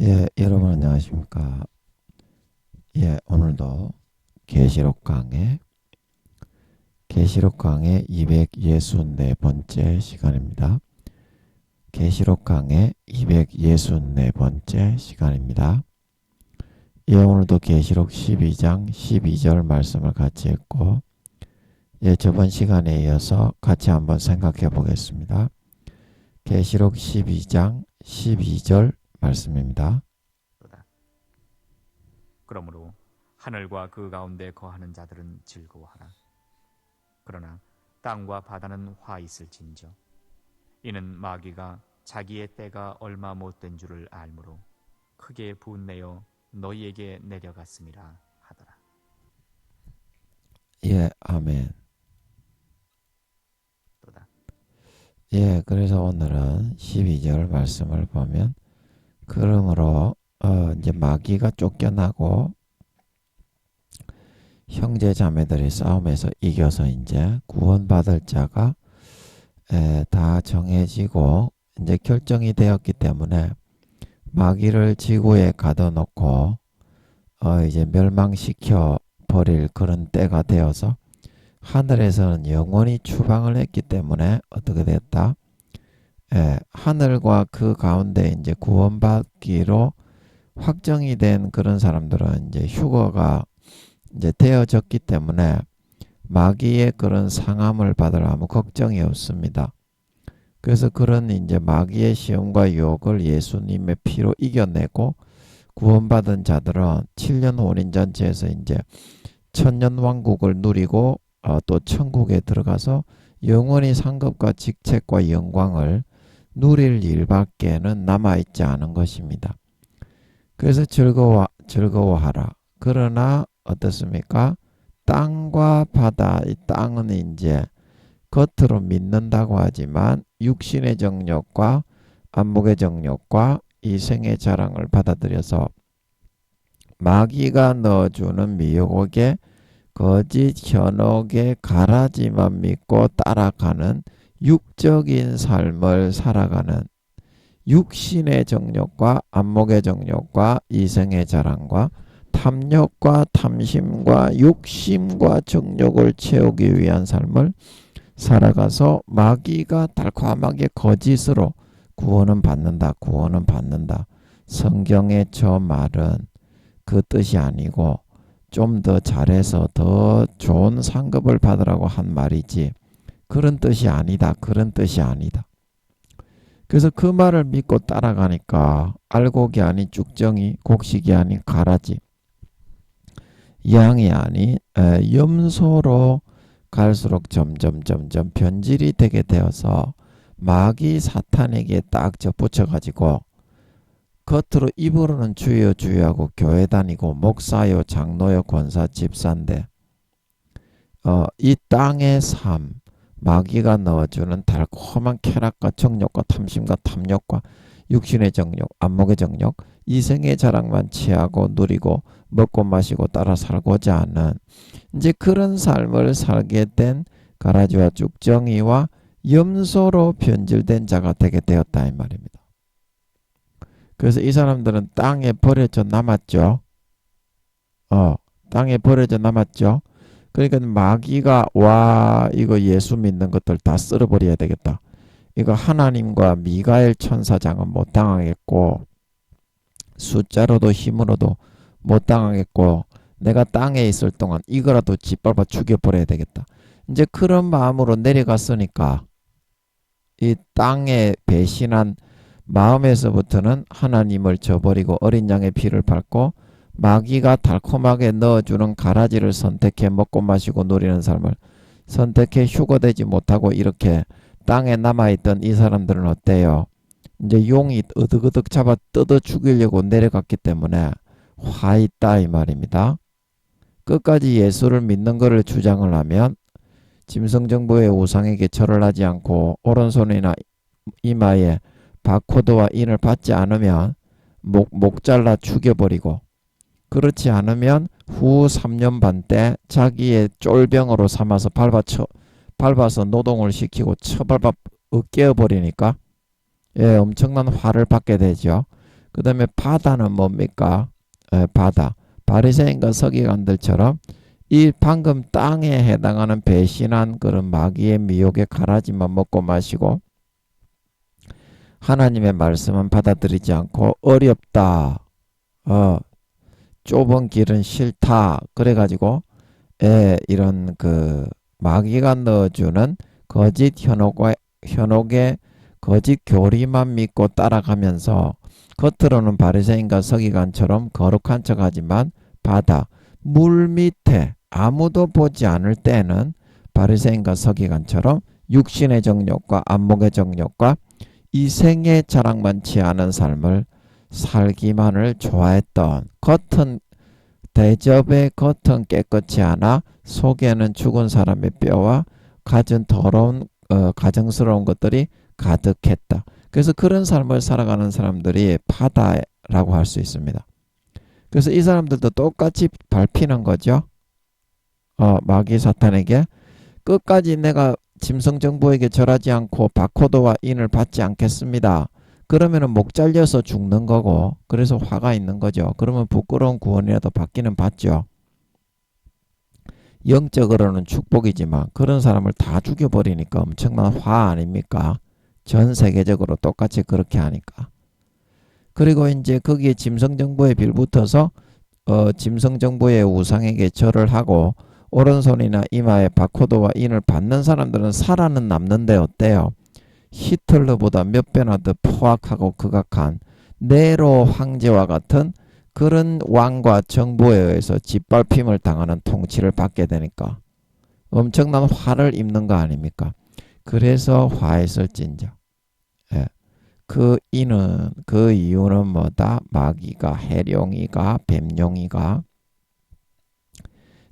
여러분 안녕하십니까? 오늘도 계시록 강의 264번째 시간입니다. 계시록 강의 264번째 시간입니다. 오늘도 계시록 12장 12절 말씀을 같이 했고, 저번 시간에 이어서 같이 한번 생각해 보겠습니다. 계시록 12장 12절 말씀입니다. 그러므로 하늘과 그 가운데 거하는 자들은 즐거워하라. 그러나 땅과 바다는 화 있을진저 이는 마귀가 자기의 때가 얼마 못된 줄을 알므로 크게 분내어 너희에게 내려갔음이라 하더라. 아멘. 또다. 그래서 오늘은 12절 말씀을 보면, 그러므로 이제 마귀가 쫓겨나고 형제 자매들이 싸움에서 이겨서 이제 구원받을 자가 다 정해지고 이제 결정이 되었기 때문에 마귀를 지구에 가둬놓고 이제 멸망시켜 버릴 그런 때가 되어서 하늘에서는 영원히 추방을 했기 때문에 어떻게 됐다? 하늘과 그 가운데 이제 구원받기로 확정이 된 그런 사람들은 이제 휴거가 이제 되어졌기 때문에 마귀의 그런 상함을 받을 아무 걱정이 없습니다. 그래서 그런 이제 마귀의 시험과 유혹을 예수님의 피로 이겨내고 구원받은 자들은 7년 혼인잔치에서 이제 천년왕국을 누리고 또 천국에 들어가서 영원히 상급과 직책과 영광을 누릴 일밖에는 남아있지 않은 것입니다. 그래서 즐거워하라. 그러나 어떻습니까? 땅과 바다, 이 땅은 이제 겉으로 믿는다고 하지만 육신의 정욕과 안목의 정욕과 이생의 자랑을 받아들여서 마귀가 넣어주는 미혹에 거짓 현혹의 가라지만 믿고 따라가는 육적인 삶을 살아가는 육신의 정욕과 안목의 정욕과 이생의 자랑과 탐욕과 탐심과 욕심과 정욕을 채우기 위한 삶을 살아가서 마귀가 달콤하게 거짓으로 구원은 받는다. 성경의 저 말은 그 뜻이 아니고 좀 더 잘해서 더 좋은 상급을 받으라고 한 말이지 그런 뜻이 아니다. 그래서 그 말을 믿고 따라가니까 알곡이 아닌 쭉정이, 곡식이 아닌 가라지, 양이 아닌 염소로 갈수록 점점 변질이 되게 되어서 마귀 사탄에게 딱 붙여가지고 겉으로 입으로는 주여 주여하고 교회 다니고 목사요 장로요 권사 집사인데 이 땅의 삶, 마귀가 넣어주는 달콤한 쾌락과 정욕과 탐심과 탐욕과 육신의 정욕, 안목의 정욕, 이생의 자랑만 취하고 누리고 먹고 마시고 따라 살고자 하는 이제 그런 삶을 살게 된 가라지와 쭉정이와 염소로 변질된 자가 되게 되었다 이 말입니다. 그래서 이 사람들은 땅에 버려져 남았죠. 땅에 버려져 남았죠. 그러니까 마귀가 이거 예수 믿는 것들 다 쓸어버려야 되겠다. 이거 하나님과 미가엘 천사장은 못 당하겠고 숫자로도 힘으로도 못 당하겠고 내가 땅에 있을 동안 이거라도 짓밟아 죽여버려야 되겠다. 이제 그런 마음으로 내려갔으니까 이 땅에 배신한 마음에서부터는 하나님을 저버리고 어린 양의 피를 밟고 마귀가 달콤하게 넣어주는 가라지를 선택해 먹고 마시고 누리는 삶을 선택해 휴거되지 못하고 이렇게 땅에 남아있던 이 사람들은 어때요? 이제 용이 어득어득 잡아 뜯어 죽이려고 내려갔기 때문에 화 있다 이 말입니다. 끝까지 예수를 믿는 것을 주장을 하면 짐승정부의 우상에게 절을 하지 않고 오른손이나 이마에 바코드와 인을 받지 않으면 목 잘라 죽여버리고 그렇지 않으면 후 3년 반 때 자기의 쫄병으로 삼아서 밟아서 노동을 시키고 처벌받 깨어버리니까 엄청난 화를 받게 되죠. 그 다음에 바다는 뭡니까? 바다. 바리새인과 서기관들처럼 이 방금 땅에 해당하는 배신한 그런 마귀의 미혹의 가라지만 먹고 마시고 하나님의 말씀은 받아들이지 않고 어렵다. 좁은 길은 싫다. 그래가지고 이런 그 마귀가 넣어주는 거짓 현혹의 거짓 교리만 믿고 따라가면서 겉으로는 바리새인과 서기관처럼 거룩한 척하지만 바다 물 밑에 아무도 보지 않을 때는 바리새인과 서기관처럼 육신의 정욕과 안목의 정욕과 이생의 자랑만 취하는 삶을 살기만을 좋아했던 겉은 대접의 겉은 깨끗이 하나 속에는 죽은 사람의 뼈와 갖은 더러운 가정스러운 것들이 가득했다. 그래서 그런 삶을 살아가는 사람들이 바다라고 할 수 있습니다. 그래서 이 사람들도 똑같이 밟히는 거죠. 마귀 사탄에게 끝까지 내가 짐승정부에게 절하지 않고 바코드와 인을 받지 않겠습니다. 그러면은 목 잘려서 죽는 거고 그래서 화가 있는 거죠. 그러면 부끄러운 구원이라도 받기는 받죠. 영적으로는 축복이지만 그런 사람을 다 죽여버리니까 엄청난 화 아닙니까? 전 세계적으로 똑같이 그렇게 하니까. 그리고 이제 거기에 짐승정부에 빌붙어서 짐승정부의 우상에게 절을 하고 오른손이나 이마에 바코드와 인을 받는 사람들은 살아는 남는데 어때요? 히틀러보다 몇 배나 더 포악하고 극악한 네로 황제와 같은 그런 왕과 정부에 의해서 짓밟힘을 당하는 통치를 받게 되니까 엄청난 화를 입는 거 아닙니까? 그래서 화했을진저. 그 이유는 뭐다? 마귀가 해룡이가 뱀룡이가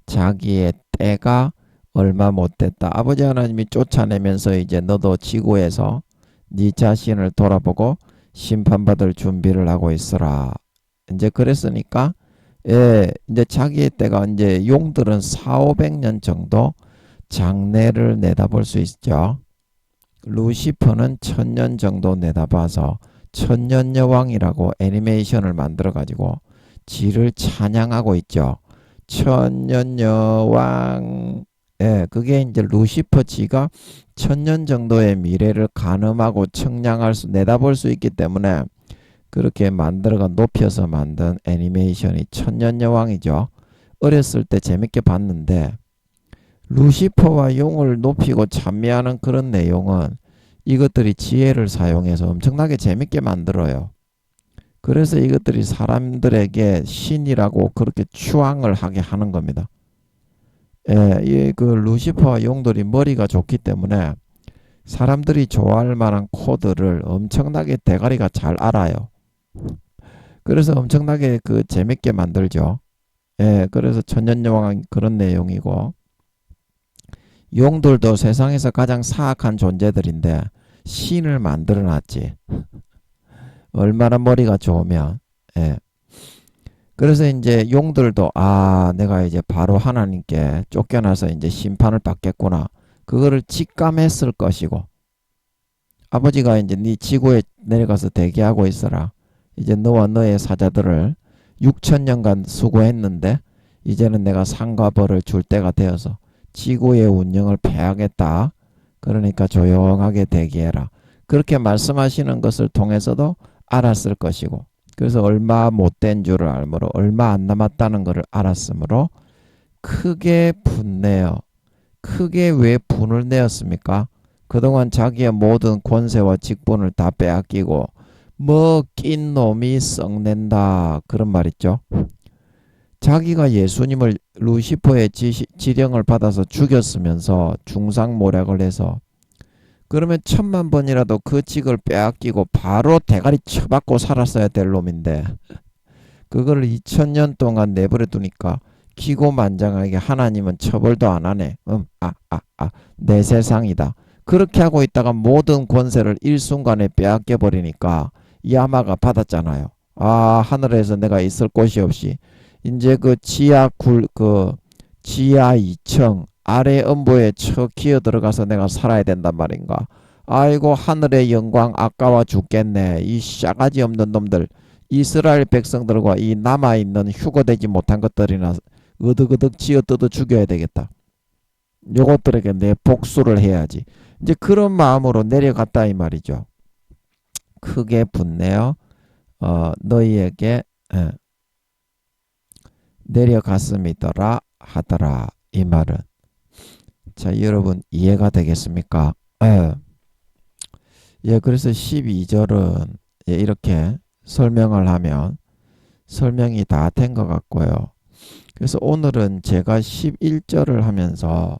자기의 때가 얼마 못됐다. 아버지 하나님이 쫓아내면서 이제 너도 지구에서 네 자신을 돌아보고 심판받을 준비를 하고 있어라. 이제 그랬으니까 이제 자기의 때가 이제 용들은 4,500년 정도 장래를 내다볼 수 있죠. 루시퍼는 1000년 정도 내다봐서 천년여왕이라고 애니메이션을 만들어 가지고 지를 찬양하고 있죠. 천년여왕. 그게 이제 루시퍼 지가 1000년 정도의 미래를 가늠하고 청량할 수 내다볼 수 있기 때문에 그렇게 만들어가 높여서 만든 애니메이션이 천년여왕이죠. 어렸을 때 재밌게 봤는데 루시퍼와 용을 높이고 찬미하는 그런 내용은 이것들이 지혜를 사용해서 엄청나게 재밌게 만들어요. 그래서 이것들이 사람들에게 신이라고 그렇게 추앙을 하게 하는 겁니다. 그 루시퍼와 용들이 머리가 좋기 때문에 사람들이 좋아할 만한 코드를 엄청나게 대가리가 잘 알아요. 그래서 엄청나게 그 재밌게 만들죠. 그래서 천년여왕은 그런 내용이고 용들도 세상에서 가장 사악한 존재들인데 신을 만들어 놨지. 얼마나 머리가 좋으면. 그래서 이제 용들도 내가 이제 바로 하나님께 쫓겨나서 이제 심판을 받겠구나. 그거를 직감했을 것이고 아버지가 이제 네 지구에 내려가서 대기하고 있어라. 이제 너와 너의 사자들을 6000년간 수고했는데 이제는 내가 상과 벌을 줄 때가 되어서 지구의 운명을 폐하겠다. 그러니까 조용하게 대기해라. 그렇게 말씀하시는 것을 통해서도 알았을 것이고 그래서 얼마 못된 줄을 알므로 얼마 안 남았다는 것을 알았으므로 크게 분내어. 크게 왜 분을 내었습니까? 그동안 자기의 모든 권세와 직분을 다 빼앗기고 뭐 낀 놈이 썩낸다 그런 말 있죠. 자기가 예수님을 루시퍼의 지령을 받아서 죽였으면서 중상모략을 해서 그러면 1000,000번이라도 그 직을 빼앗기고 바로 대가리 쳐박고 살았어야 될 놈인데 그걸 2000년 동안 내버려 두니까 기고만장하게 하나님은 처벌도 안 하네. 내 세상이다. 그렇게 하고 있다가 모든 권세를 일순간에 빼앗겨 버리니까 야마가 받았잖아요. 하늘에서 내가 있을 곳이 없이 이제 그 지하 2층 아래 음부에 쳐 기어 들어가서 내가 살아야 된단 말인가. 아이고 하늘의 영광 아까워 죽겠네. 이 싸가지 없는 놈들 이스라엘 백성들과 이 남아있는 휴거되지 못한 것들이나 어득어득 쥐어 뜯어 죽여야 되겠다. 요것들에게 내 복수를 해야지. 이제 그런 마음으로 내려갔다 이 말이죠. 크게 분내어 너희에게 내려갔음이더라 하더라. 이 말은 자 여러분 이해가 되겠습니까? 그래서 12절은 이렇게 설명을 하면 설명이 다 된 것 같고요. 그래서 오늘은 제가 11절을 하면서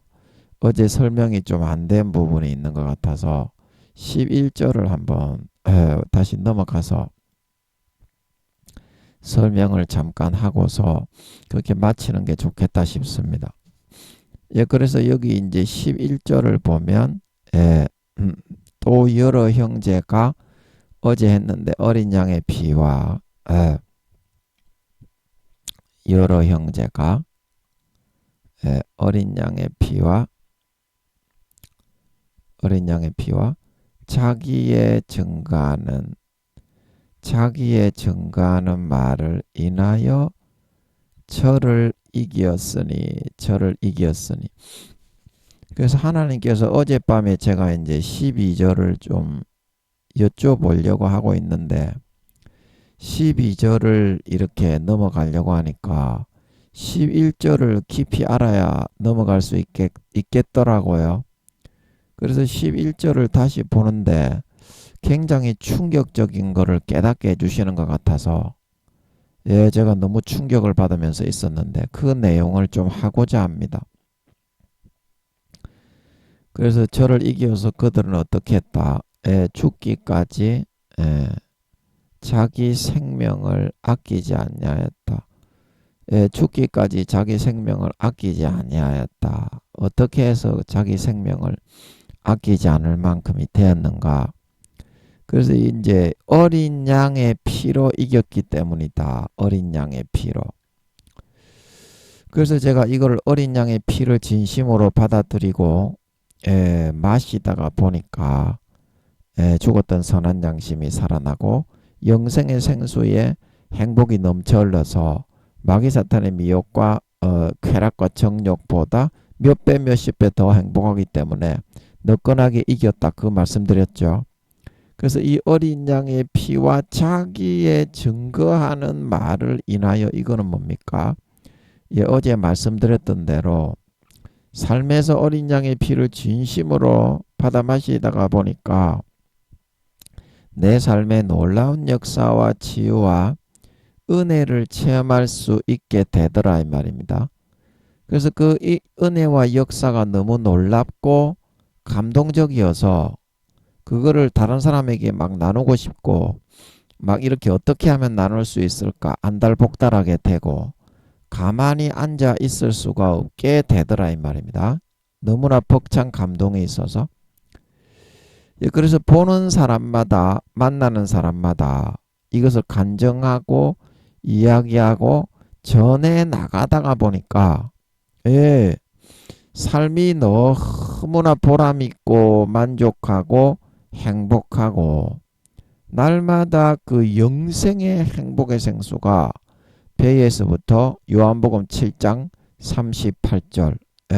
어제 설명이 좀 안 된 부분이 있는 것 같아서 11절을 한번 다시 넘어가서 설명을 잠깐 하고서 그렇게 마치는 게 좋겠다 싶습니다. 그래서 여기 이제 11절을 보면 또 여러 형제가 어제 했는데 어린 양의 피와 여러 형제가 어린 양의 피와 자기의 증가하는 말을 인하여 저를 이기었으니 그래서 하나님께서 어젯밤에 제가 이제 12절을 좀 여쭤보려고 하고 있는데 12절을 이렇게 넘어가려고 하니까 11절을 깊이 알아야 넘어갈 수 있겠더라고요. 그래서 11절을 다시 보는데 굉장히 충격적인 거를 깨닫게 해주시는 것 같아서 제가 너무 충격을 받으면서 있었는데 그 내용을 좀 하고자 합니다. 그래서 저를 이겨서 그들은 어떻게 했다? 죽기까지 자기 생명을 아끼지 아니하였다. 죽기까지 자기 생명을 아끼지 아니하였다. 어떻게 해서 자기 생명을 아끼지 않을 만큼이 되었는가? 그래서 이제 어린 양의 피로 이겼기 때문이다. 어린 양의 피로. 그래서 제가 이걸 어린 양의 피를 진심으로 받아들이고 마시다가 보니까 죽었던 선한 양심이 살아나고 영생의 생수에 행복이 넘쳐 흘러서 마귀 사탄의 미혹과 쾌락과 정욕보다 몇 배 몇십 배 더 행복하기 때문에 너끈하게 이겼다 그 말씀드렸죠. 그래서 이 어린 양의 피와 자기의 증거하는 말을 인하여 이거는 뭡니까? 어제 말씀드렸던 대로 삶에서 어린 양의 피를 진심으로 받아 마시다가 보니까 내 삶의 놀라운 역사와 치유와 은혜를 체험할 수 있게 되더라 이 말입니다. 그래서 그 이 은혜와 역사가 너무 놀랍고 감동적이어서 그거를 다른 사람에게 막 나누고 싶고 막 이렇게 어떻게 하면 나눌 수 있을까 안달복달하게 되고 가만히 앉아 있을 수가 없게 되더라 이 말입니다. 너무나 벅찬 감동이 있어서 그래서 보는 사람마다 만나는 사람마다 이것을 간증하고 이야기하고 전해 나가다가 보니까 삶이 너무나 보람있고 만족하고 행복하고 날마다 그 영생의 행복의 생수가 배에서부터 요한복음 7장 38절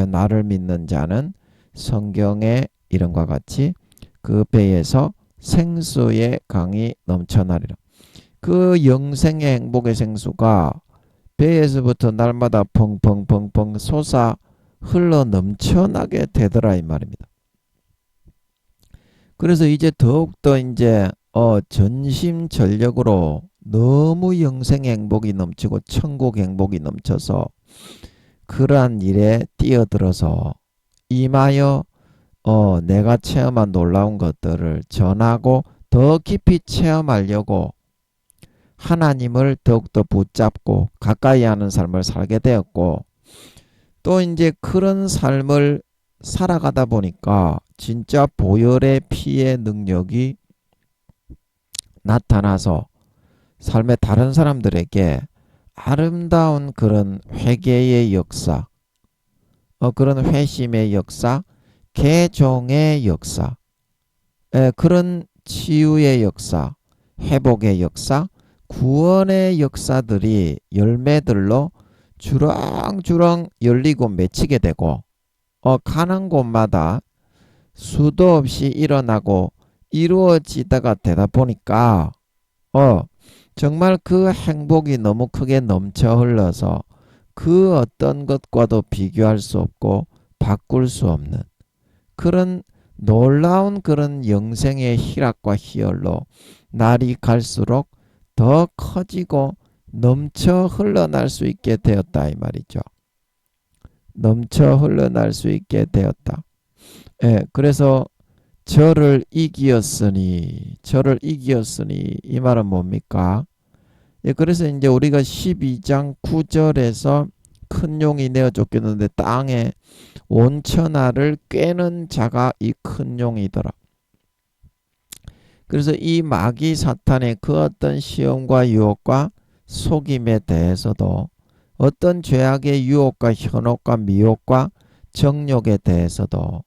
나를 믿는 자는 성경의 이름과 같이 그 배에서 생수의 강이 넘쳐나리라. 그 영생의 행복의 생수가 배에서부터 날마다 펑펑펑펑 솟아 흘러 넘쳐나게 되더라 이 말입니다. 그래서 이제 더욱더 이제 전심전력으로 너무 영생의 행복이 넘치고 천국 행복이 넘쳐서 그러한 일에 뛰어들어서 임하여 내가 체험한 놀라운 것들을 전하고 더 깊이 체험하려고 하나님을 더욱더 붙잡고 가까이 하는 삶을 살게 되었고 또 이제 그런 삶을 살아가다 보니까 진짜 보혈의 피의 능력이 나타나서 삶의 다른 사람들에게 아름다운 그런 회개의 역사, 그런 회심의 역사, 개종의 역사, 그런 치유의 역사, 회복의 역사, 구원의 역사들이 열매들로 주렁주렁 열리고 맺히게 되고 가는 곳마다 수도 없이 일어나고 이루어지다가 되다 보니까 정말 그 행복이 너무 크게 넘쳐 흘러서 그 어떤 것과도 비교할 수 없고 바꿀 수 없는 그런 놀라운 그런 영생의 희락과 희열로 날이 갈수록 더 커지고 넘쳐 흘러날 수 있게 되었다 이 말이죠. 넘쳐 흘러날 수 있게 되었다. 예, 그래서 저를 이기었으니 이 말은 뭡니까? 예, 그래서 이제 우리가 12장 9절에서 큰 용이 내어 쫓겼는데 땅에 온천하를 꿰는 자가 이 큰 용이더라. 그래서 이 마귀 사탄의 그 어떤 시험과 유혹과 속임에 대해서도 어떤 죄악의 유혹과 현혹과 미혹과 정욕에 대해서도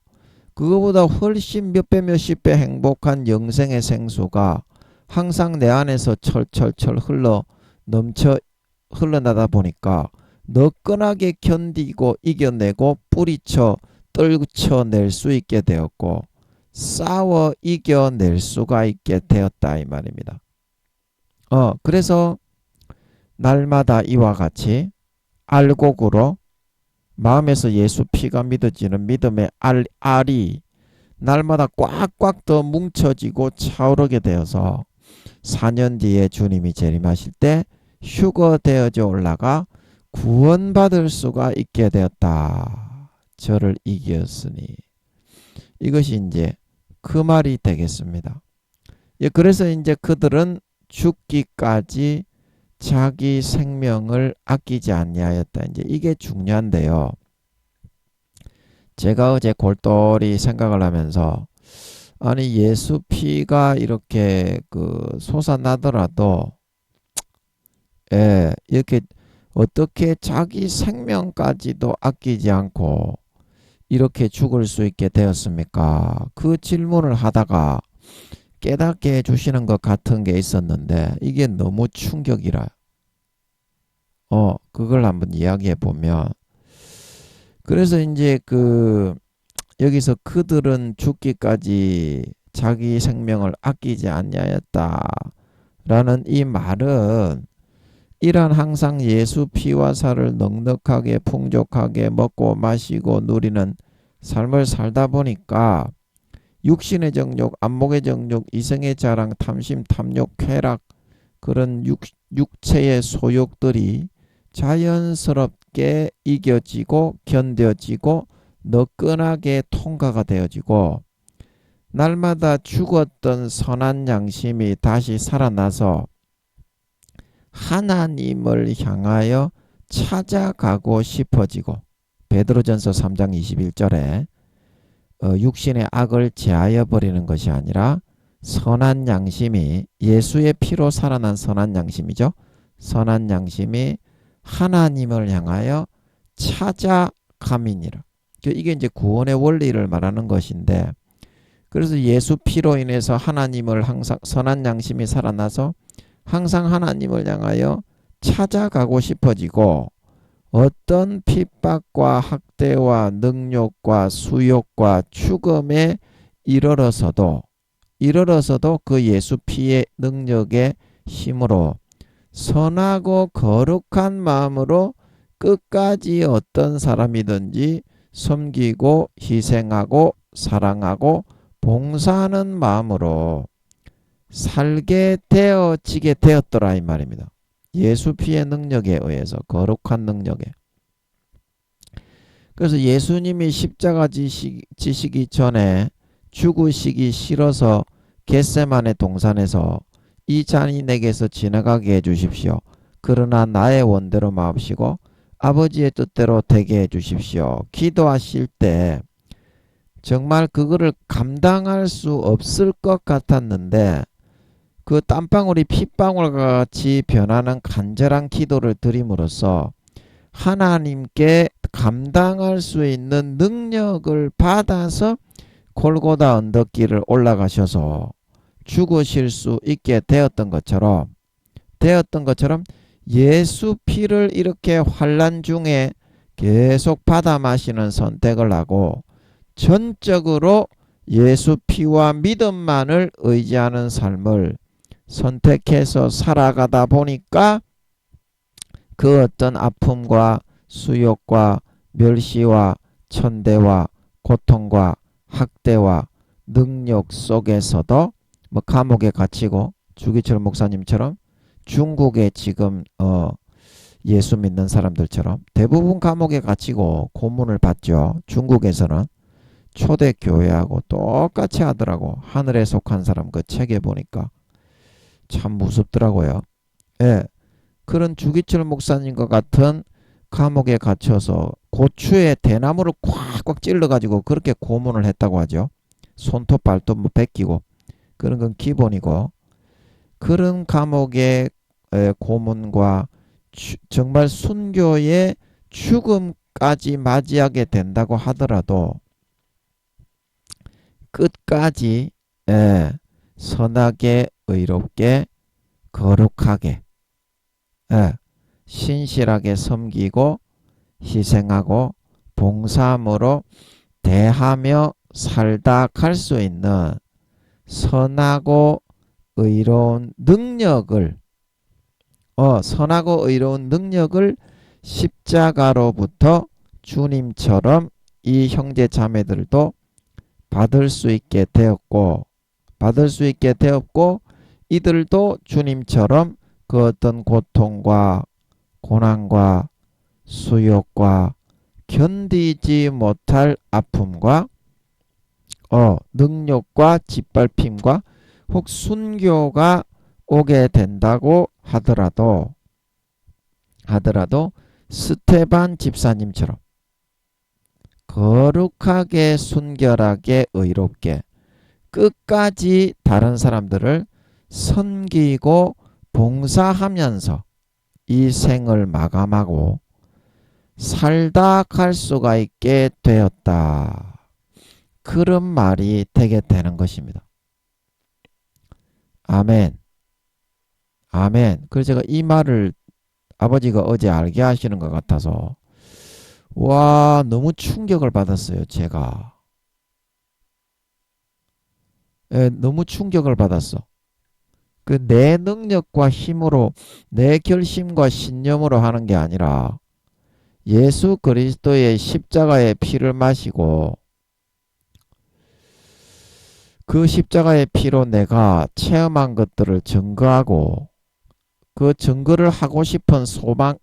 그거보다 훨씬 몇 배 몇십 배 행복한 영생의 생수가 항상 내 안에서 철철철 넘쳐 흘러나다 보니까 너끈하게 견디고 이겨내고 뿌리쳐 떨쳐낼 수 있게 되었고 싸워 이겨낼 수가 있게 되었다 이 말입니다. 그래서 날마다 이와 같이 알곡으로 마음에서 예수 피가 믿어지는 믿음의 알이 날마다 꽉꽉 더 뭉쳐지고 차오르게 되어서 4년 뒤에 주님이 재림하실 때 휴거되어져 올라가 구원받을 수가 있게 되었다. 저를 이겼으니 이것이 이제 그 말이 되겠습니다. 예, 그래서 이제 그들은 죽기까지 자기 생명을 아끼지 아니하였다. 이제 이게 중요한데요. 제가 어제 골똘히 생각을 하면서 아니 예수 피가 이렇게 솟아나더라도 이렇게 어떻게 자기 생명까지도 아끼지 않고 이렇게 죽을 수 있게 되었습니까? 그 질문을 하다가 깨닫게 해주시는 것 같은 게 있었는데 이게 너무 충격이라. 그걸 한번 이야기해 보면 그래서 이제 여기서 그들은 죽기까지 자기 생명을 아끼지 아니하였다라는 이 말은 이런 항상 예수 피와 살을 넉넉하게 풍족하게 먹고 마시고 누리는 삶을 살다 보니까 육신의 정욕, 안목의 정욕, 이성의 자랑, 탐심, 탐욕, 쾌락 그런 육체의 소욕들이 자연스럽게 이겨지고 견뎌지고 너끈하게 통과가 되어지고 날마다 죽었던 선한 양심이 다시 살아나서 하나님을 향하여 찾아가고 싶어지고 베드로전서 3장 21절에 육신의 악을 제하여 버리는 것이 아니라 선한 양심이 예수의 피로 살아난 선한 양심이죠. 선한 양심이 하나님을 향하여 찾아감이니라. 이게 이제 구원의 원리를 말하는 것인데 그래서 예수 피로 인해서 하나님을 항상 선한 양심이 살아나서 항상 하나님을 향하여 찾아가고 싶어지고 어떤 핍박과 학대와 능욕과 수욕과 죽음에 이르러서도 그 예수 피의 능력의 힘으로 선하고 거룩한 마음으로 끝까지 어떤 사람이든지 섬기고 희생하고 사랑하고 봉사하는 마음으로 살게 되어지게 되었더라 이 말입니다. 예수 피의 능력에 의해서 거룩한 능력에. 그래서 예수님이 십자가 지시기 전에 죽으시기 싫어서 겟세마네 동산에서 이 잔이 내게서 지나가게 해주십시오. 그러나 나의 원대로 마옵시고 아버지의 뜻대로 되게 해주십시오. 기도하실 때 정말 그거를 감당할 수 없을 것 같았는데 그 땀방울이 핏방울과 같이 변하는 간절한 기도를 드림으로써 하나님께 감당할 수 있는 능력을 받아서 골고다 언덕길을 올라가셔서 죽으실 수 있게 되었던 것처럼 되었던 것처럼 예수 피를 이렇게 환난 중에 계속 받아 마시는 선택을 하고 전적으로 예수 피와 믿음만을 의지하는 삶을 선택해서 살아가다 보니까 그 어떤 아픔과 수욕과 멸시와 천대와 고통과 학대와 능력 속에서도 뭐 감옥에 갇히고 주기철 목사님처럼 중국에 지금 예수 믿는 사람들처럼 대부분 감옥에 갇히고 고문을 받죠. 중국에서는 초대교회하고 똑같이 하더라고. 하늘에 속한 사람 그 책에 보니까 참 무섭더라고요. 예, 그런 주기철 목사님과 같은 감옥에 갇혀서 고추에 대나무를 꽉꽉 찔러가지고 그렇게 고문을 했다고 하죠. 손톱 발톱 뭐 벗기고 그런 건 기본이고 그런 감옥의 고문과 정말 순교의 죽음까지 맞이하게 된다고 하더라도 끝까지 선하게 의롭게 거룩하게 신실하게 섬기고 희생하고 봉사함으로 대하며 살다 갈 수 있는 선하고 의로운 능력을 선하고 의로운 능력을 십자가로부터 주님처럼 이 형제 자매들도 받을 수 있게 되었고 이들도 주님처럼 그 어떤 고통과 고난과 수욕과 견디지 못할 아픔과 능력과 짓밟힘과 혹 순교가 오게 된다고 하더라도 스테반 집사님처럼 거룩하게 순결하게 의롭게 끝까지 다른 사람들을 섬기고 봉사하면서 이 생을 마감하고 살다 갈 수가 있게 되었다. 그런 말이 되게 되는 것입니다. 아멘. 아멘. 그래서 제가 이 말을 아버지가 어제 알게 하시는 것 같아서 와, 너무 충격을 받았어요. 제가 너무 충격을 받았어. 그 내 능력과 힘으로 내 결심과 신념으로 하는 게 아니라 예수 그리스도의 십자가의 피를 마시고 그 십자가의 피로 내가 체험한 것들을 증거하고 그 증거를 하고 싶은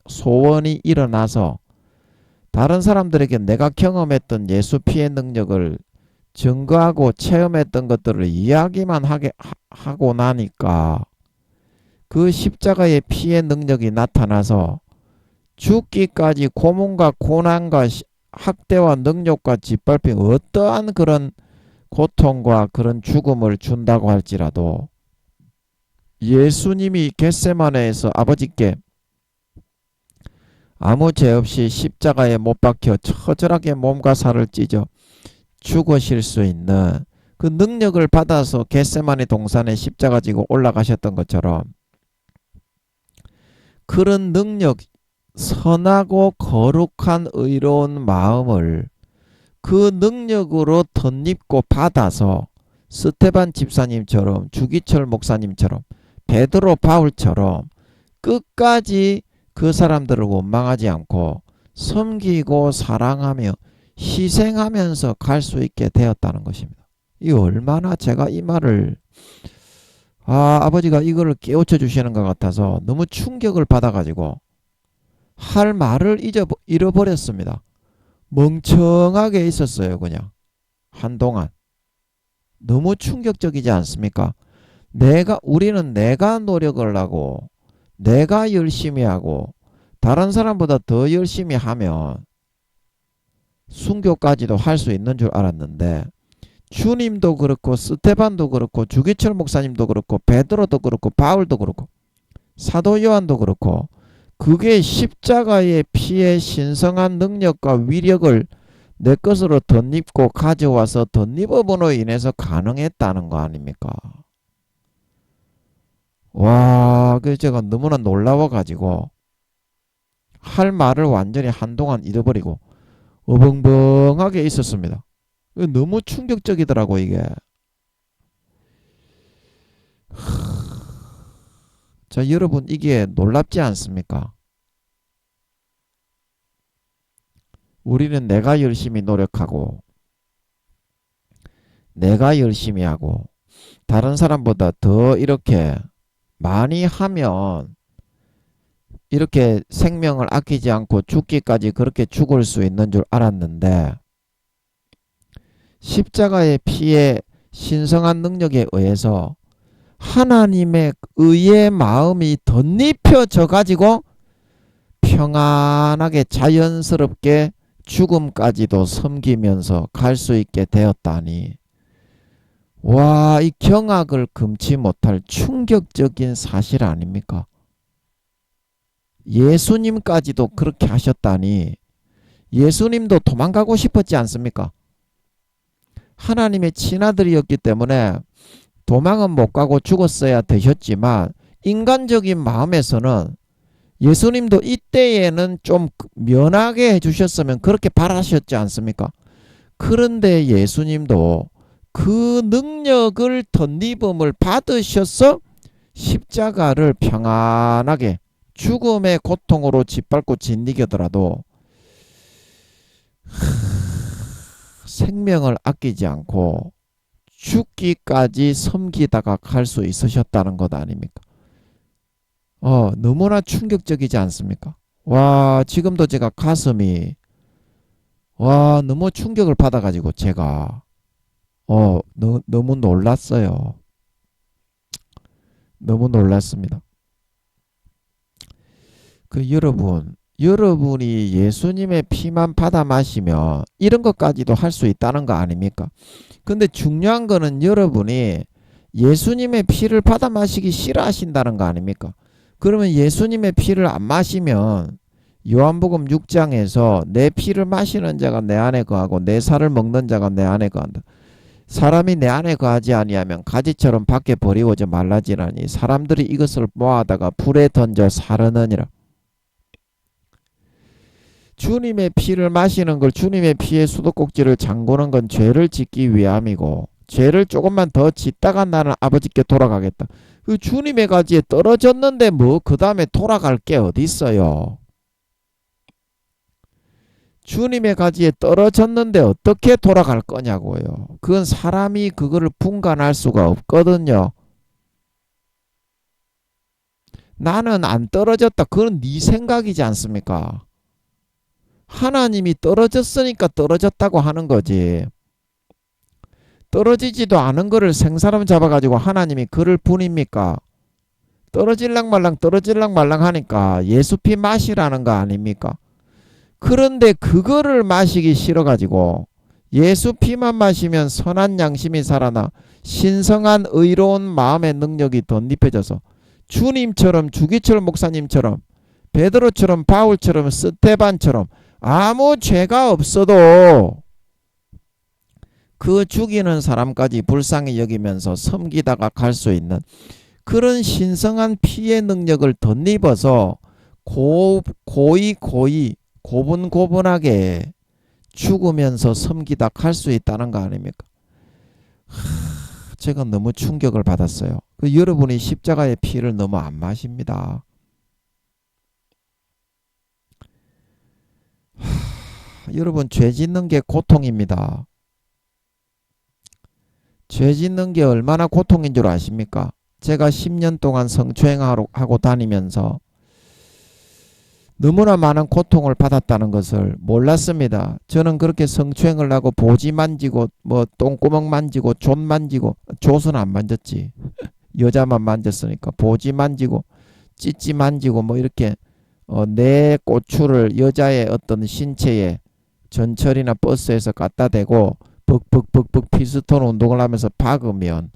소원이 일어나서 다른 사람들에게 내가 경험했던 예수 피의 능력을 증거하고 체험했던 것들을 이야기만 하고 나니까 그 십자가의 피의 능력이 나타나서 죽기까지 고문과 고난과 학대와 능력과 짓밟힘 어떠한 그런 고통과 그런 죽음을 준다고 할지라도 예수님이 겟세마네에서 아버지께 아무 죄 없이 십자가에 못 박혀 처절하게 몸과 살을 찢어 죽으실 수 있는 그 능력을 받아서 겟세마네 동산에 십자가 지고 올라가셨던 것처럼 그런 능력, 선하고 거룩한 의로운 마음을 그 능력으로 덧입고 받아서 스테반 집사님처럼 주기철 목사님처럼 베드로 바울처럼 끝까지 그 사람들을 원망하지 않고 섬기고 사랑하며 희생하면서 갈 수 있게 되었다는 것입니다. 이 얼마나 제가 이 말을 아버지가 이거를 깨우쳐 주시는 것 같아서 너무 충격을 받아가지고 할 말을 잃어버렸습니다. 멍청하게 있었어요. 그냥 한동안. 너무 충격적이지 않습니까? 우리는 내가 노력을 하고 내가 열심히 하고 다른 사람보다 더 열심히 하면 순교까지도 할 수 있는 줄 알았는데 주님도 그렇고 스테반도 그렇고 주기철 목사님도 그렇고 베드로도 그렇고 바울도 그렇고 사도 요한도 그렇고 그게 십자가의 피의 신성한 능력과 위력을 내 것으로 덧입고 가져와서 덧입음으로 인해서 가능했다는 거 아닙니까? 와, 그 제가 너무나 놀라워가지고 할 말을 완전히 한동안 잃어버리고 어벙벙하게 있었습니다. 너무 충격적이더라고 이게. 자, 여러분 이게 놀랍지 않습니까? 우리는 내가 열심히 노력하고 내가 열심히 하고 다른 사람보다 더 이렇게 많이 하면 이렇게 생명을 아끼지 않고 죽기까지 그렇게 죽을 수 있는 줄 알았는데 십자가의 피의 신성한 능력에 의해서 하나님의 의의 마음이 덧입혀져 가지고 평안하게 자연스럽게 죽음까지도 섬기면서 갈 수 있게 되었다니. 와, 이 경악을 금치 못할 충격적인 사실 아닙니까? 예수님까지도 그렇게 하셨다니. 예수님도 도망가고 싶었지 않습니까? 하나님의 친아들이었기 때문에 도망은 못 가고 죽었어야 되셨지만 인간적인 마음에서는 예수님도 이때에는 좀 면하게 해주셨으면 그렇게 바라셨지 않습니까? 그런데 예수님도 그 능력을 덧입음을 받으셔서 십자가를 평안하게 죽음의 고통으로 짓밟고 짓이겨더라도 생명을 아끼지 않고 죽기까지 섬기다가 갈 수 있으셨다는 것 아닙니까? 너무나 충격적이지 않습니까? 와, 지금도 제가 가슴이 너무 충격을 받아가지고 제가 너무 놀랐어요. 너무 놀랐습니다. 여러분이 예수님의 피만 받아 마시면 이런 것까지도 할 수 있다는 거 아닙니까? 근데 중요한 거는 여러분이 예수님의 피를 받아 마시기 싫어하신다는 거 아닙니까? 그러면 예수님의 피를 안 마시면 요한복음 6장에서 내 피를 마시는 자가 내 안에 거하고 내 살을 먹는 자가 내 안에 거한다. 사람이 내 안에 거하지 아니하면 가지처럼 밖에 버리워져 말라지라니 사람들이 이것을 모아다가 불에 던져 사르느니라. 주님의 피를 마시는 걸 주님의 피의 수도꼭지를 잠그는 건 죄를 짓기 위함이고 죄를 조금만 더 짓다가 나는 아버지께 돌아가겠다. 그 주님의 가지에 떨어졌는데 뭐 그 다음에 돌아갈 게 어디 있어요. 주님의 가지에 떨어졌는데 어떻게 돌아갈 거냐고요. 그건 사람이 그거를 분간할 수가 없거든요. 나는 안 떨어졌다. 그건 네 생각이지 않습니까? 하나님이 떨어졌으니까 떨어졌다고 하는 거지. 떨어지지도 않은 거를 생사람 잡아가지고 하나님이 그를 분입니까? 떨어질랑 말랑 하니까 예수피 마시라는 거 아닙니까? 그런데 그거를 마시기 싫어가지고 예수피만 마시면 선한 양심이 살아나 신성한 의로운 마음의 능력이 덧입혀져서 주님처럼 주기철 목사님처럼 베드로처럼 바울처럼 스테반처럼 아무 죄가 없어도 그 죽이는 사람까지 불쌍히 여기면서 섬기다가 갈 수 있는 그런 신성한 피의 능력을 덧입어서 고이 고분고분하게 죽으면서 섬기다 갈 수 있다는 거 아닙니까? 제가 너무 충격을 받았어요. 여러분이 십자가의 피를 너무 안 마십니다. 여러분, 죄 짓는 게 고통입니다. 죄 짓는 게 얼마나 고통인 줄 아십니까? 제가 10년 동안 성추행하고 다니면서 너무나 많은 고통을 받았다는 것을 몰랐습니다. 저는 그렇게 성추행을 하고 보지 만지고 뭐 똥구멍 만지고 조 만지고 조는 안 만졌지. 여자만 만졌으니까 보지 만지고 찌찌 만지고 뭐 이렇게 내 고추를 여자의 어떤 신체에 전철이나 버스에서 갖다 대고 벅벅벅벅 피스톤 운동을 하면서 박으면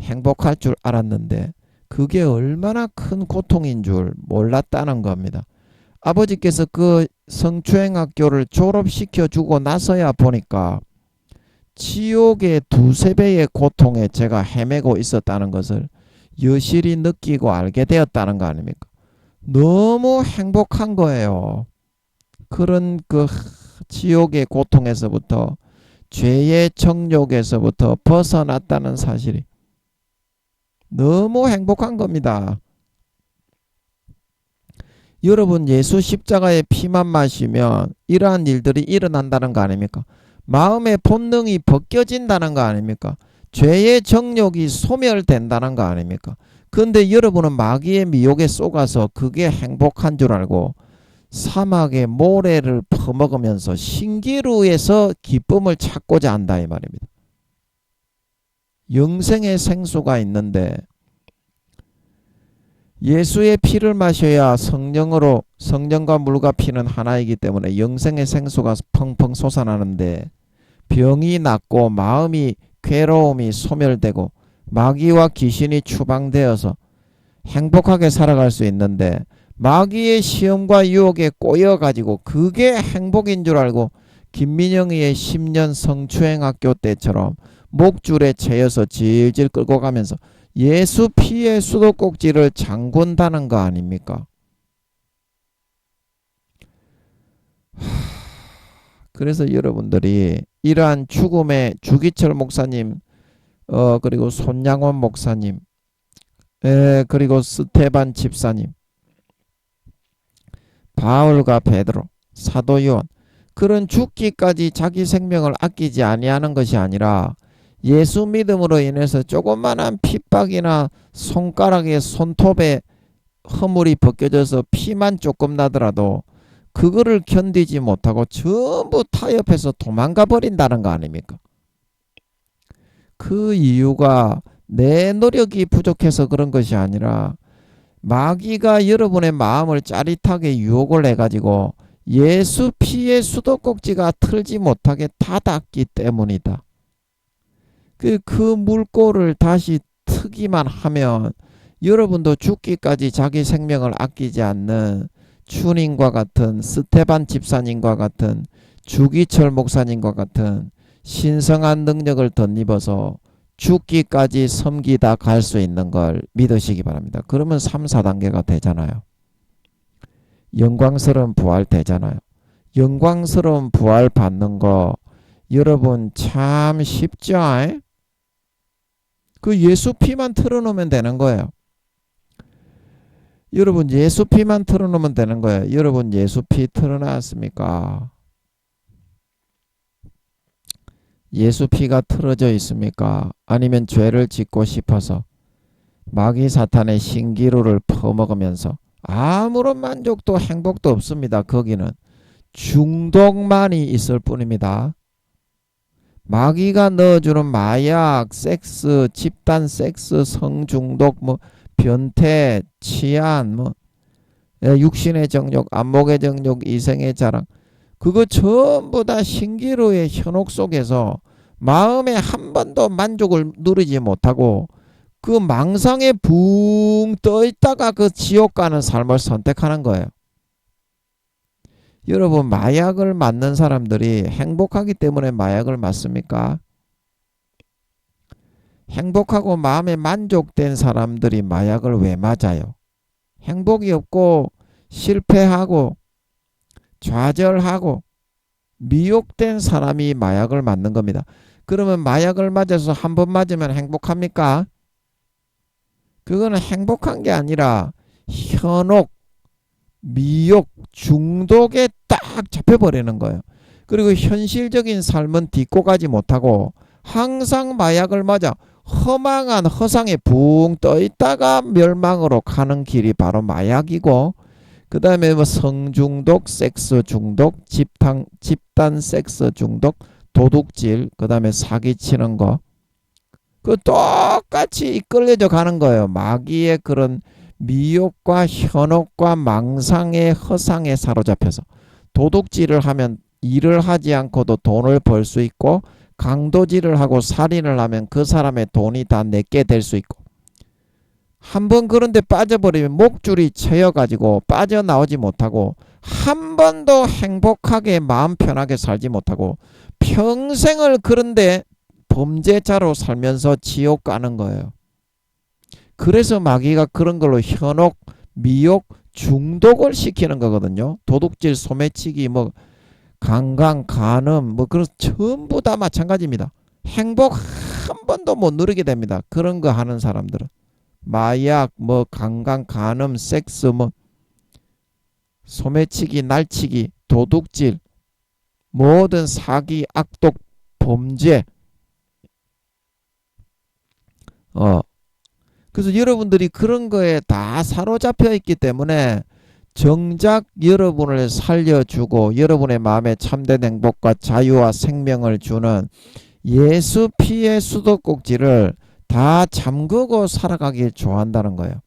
행복할 줄 알았는데 그게 얼마나 큰 고통인 줄 몰랐다는 겁니다. 아버지께서 그 성추행 학교를 졸업시켜주고 나서야 보니까 지옥의 두세 배의 고통에 제가 헤매고 있었다는 것을 여실히 느끼고 알게 되었다는 거 아닙니까? 너무 행복한 거예요. 그런 그 지옥의 고통에서부터 죄의 정욕에서부터 벗어났다는 사실이 너무 행복한 겁니다. 여러분 예수 십자가의 피만 마시면 이러한 일들이 일어난다는 거 아닙니까? 마음의 본능이 벗겨진다는 거 아닙니까? 죄의 정욕이 소멸된다는 거 아닙니까? 그런데 여러분은 마귀의 미혹에 속아서 그게 행복한 줄 알고 사막의 모래를 퍼먹으면서 신기루에서 기쁨을 찾고자 한다 이 말입니다. 영생의 생수가 있는데 예수의 피를 마셔야 성령과 물과 피는 하나이기 때문에 영생의 생수가 펑펑 솟아나는데 병이 낫고 마음이 괴로움이 소멸되고 마귀와 귀신이 추방되어서 행복하게 살아갈 수 있는데 마귀의 시험과 유혹에 꼬여가지고 그게 행복인 줄 알고 김민영이의 10년 성추행학교 때처럼 목줄에 채여서 질질 끌고 가면서 예수 피의 수도꼭지를 잠근다는 거 아닙니까? 그래서 여러분들이 이러한 죽음의 주기철 목사님 그리고 손양원 목사님 그리고 스테반 집사님 바울과 베드로 사도 요한 그런 죽기까지 자기 생명을 아끼지 아니하는 것이 아니라 예수 믿음으로 인해서 조그만한 핍박이나 손가락에 손톱에 허물이 벗겨져서 피만 조금 나더라도 그거를 견디지 못하고 전부 타협해서 도망가 버린다는 거 아닙니까? 그 이유가 내 노력이 부족해서 그런 것이 아니라 마귀가 여러분의 마음을 짜릿하게 유혹을 해가지고 예수 피의 수도꼭지가 틀지 못하게 닫았기 때문이다. 그 물꼬를 다시 트기만 하면 여러분도 죽기까지 자기 생명을 아끼지 않는 주님과 같은 스테반 집사님과 같은 주기철 목사님과 같은 신성한 능력을 덧입어서 죽기까지 섬기다 갈 수 있는 걸 믿으시기 바랍니다. 그러면 3, 4단계가 되잖아요. 영광스러운 부활 되잖아요. 영광스러운 부활 받는 거 여러분 참 쉽죠? 그 예수 피만 틀어놓으면 되는 거예요. 여러분 예수 피만 틀어놓으면 되는 거예요. 여러분 예수 피 틀어놨습니까? 예수 피가 틀어져 있습니까? 아니면 죄를 짓고 싶어서 마귀 사탄의 신기루를 퍼먹으면서 아무런 만족도 행복도 없습니다. 거기는 중독만이 있을 뿐입니다. 마귀가 넣어주는 마약, 섹스, 집단 섹스, 성중독, 변태, 치안, 육신의 정욕, 안목의 정욕, 이생의 자랑 그거 전부 다 신기루의 현혹 속에서 마음에 한 번도 만족을 누리지 못하고 그 망상에 붕 떠 있다가 그 지옥 가는 삶을 선택하는 거예요. 여러분 마약을 맞는 사람들이 행복하기 때문에 마약을 맞습니까? 행복하고 마음에 만족된 사람들이 마약을 왜 맞아요? 행복이 없고 실패하고 좌절하고 미혹된 사람이 마약을 맞는 겁니다. 그러면 마약을 맞아서 한 번 맞으면 행복합니까? 그거는 행복한 게 아니라 현혹, 미혹, 중독에 딱 잡혀버리는 거예요. 그리고 현실적인 삶은 딛고 가지 못하고 항상 마약을 맞아 허망한 허상에 붕 떠 있다가 멸망으로 가는 길이 바로 마약이고 그 다음에 성중독, 섹스 중독, 집단 섹스 중독, 도둑질, 그 다음에 사기치는 거 그 똑같이 이끌려져 가는 거예요. 마귀의 그런 미혹과 현혹과 망상의 허상에 사로잡혀서 도둑질을 하면 일을 하지 않고도 돈을 벌 수 있고 강도질을 하고 살인을 하면 그 사람의 돈이 다 내게 될 수 있고 한번 그런데 빠져버리면 목줄이 채여가지고 빠져나오지 못하고 한 번도 행복하게 마음 편하게 살지 못하고 평생을 그런데 범죄자로 살면서 지옥 가는 거예요. 그래서 마귀가 그런 걸로 현혹, 미혹, 중독을 시키는 거거든요. 도둑질, 소매치기, 뭐 강간, 간음, 뭐 그런 전부 다 마찬가지입니다. 행복 한 번도 못 누리게 됩니다. 그런 거 하는 사람들은. 마약, 뭐 강간, 간음, 섹스, 뭐 소매치기, 날치기, 도둑질, 모든 사기, 악독, 범죄. 그래서 여러분들이 그런 거에 다 사로잡혀 있기 때문에 정작 여러분을 살려주고 여러분의 마음에 참된 행복과 자유와 생명을 주는 예수 피의 수도꼭지를 다 잠그고 살아가길 좋아한다는 거예요.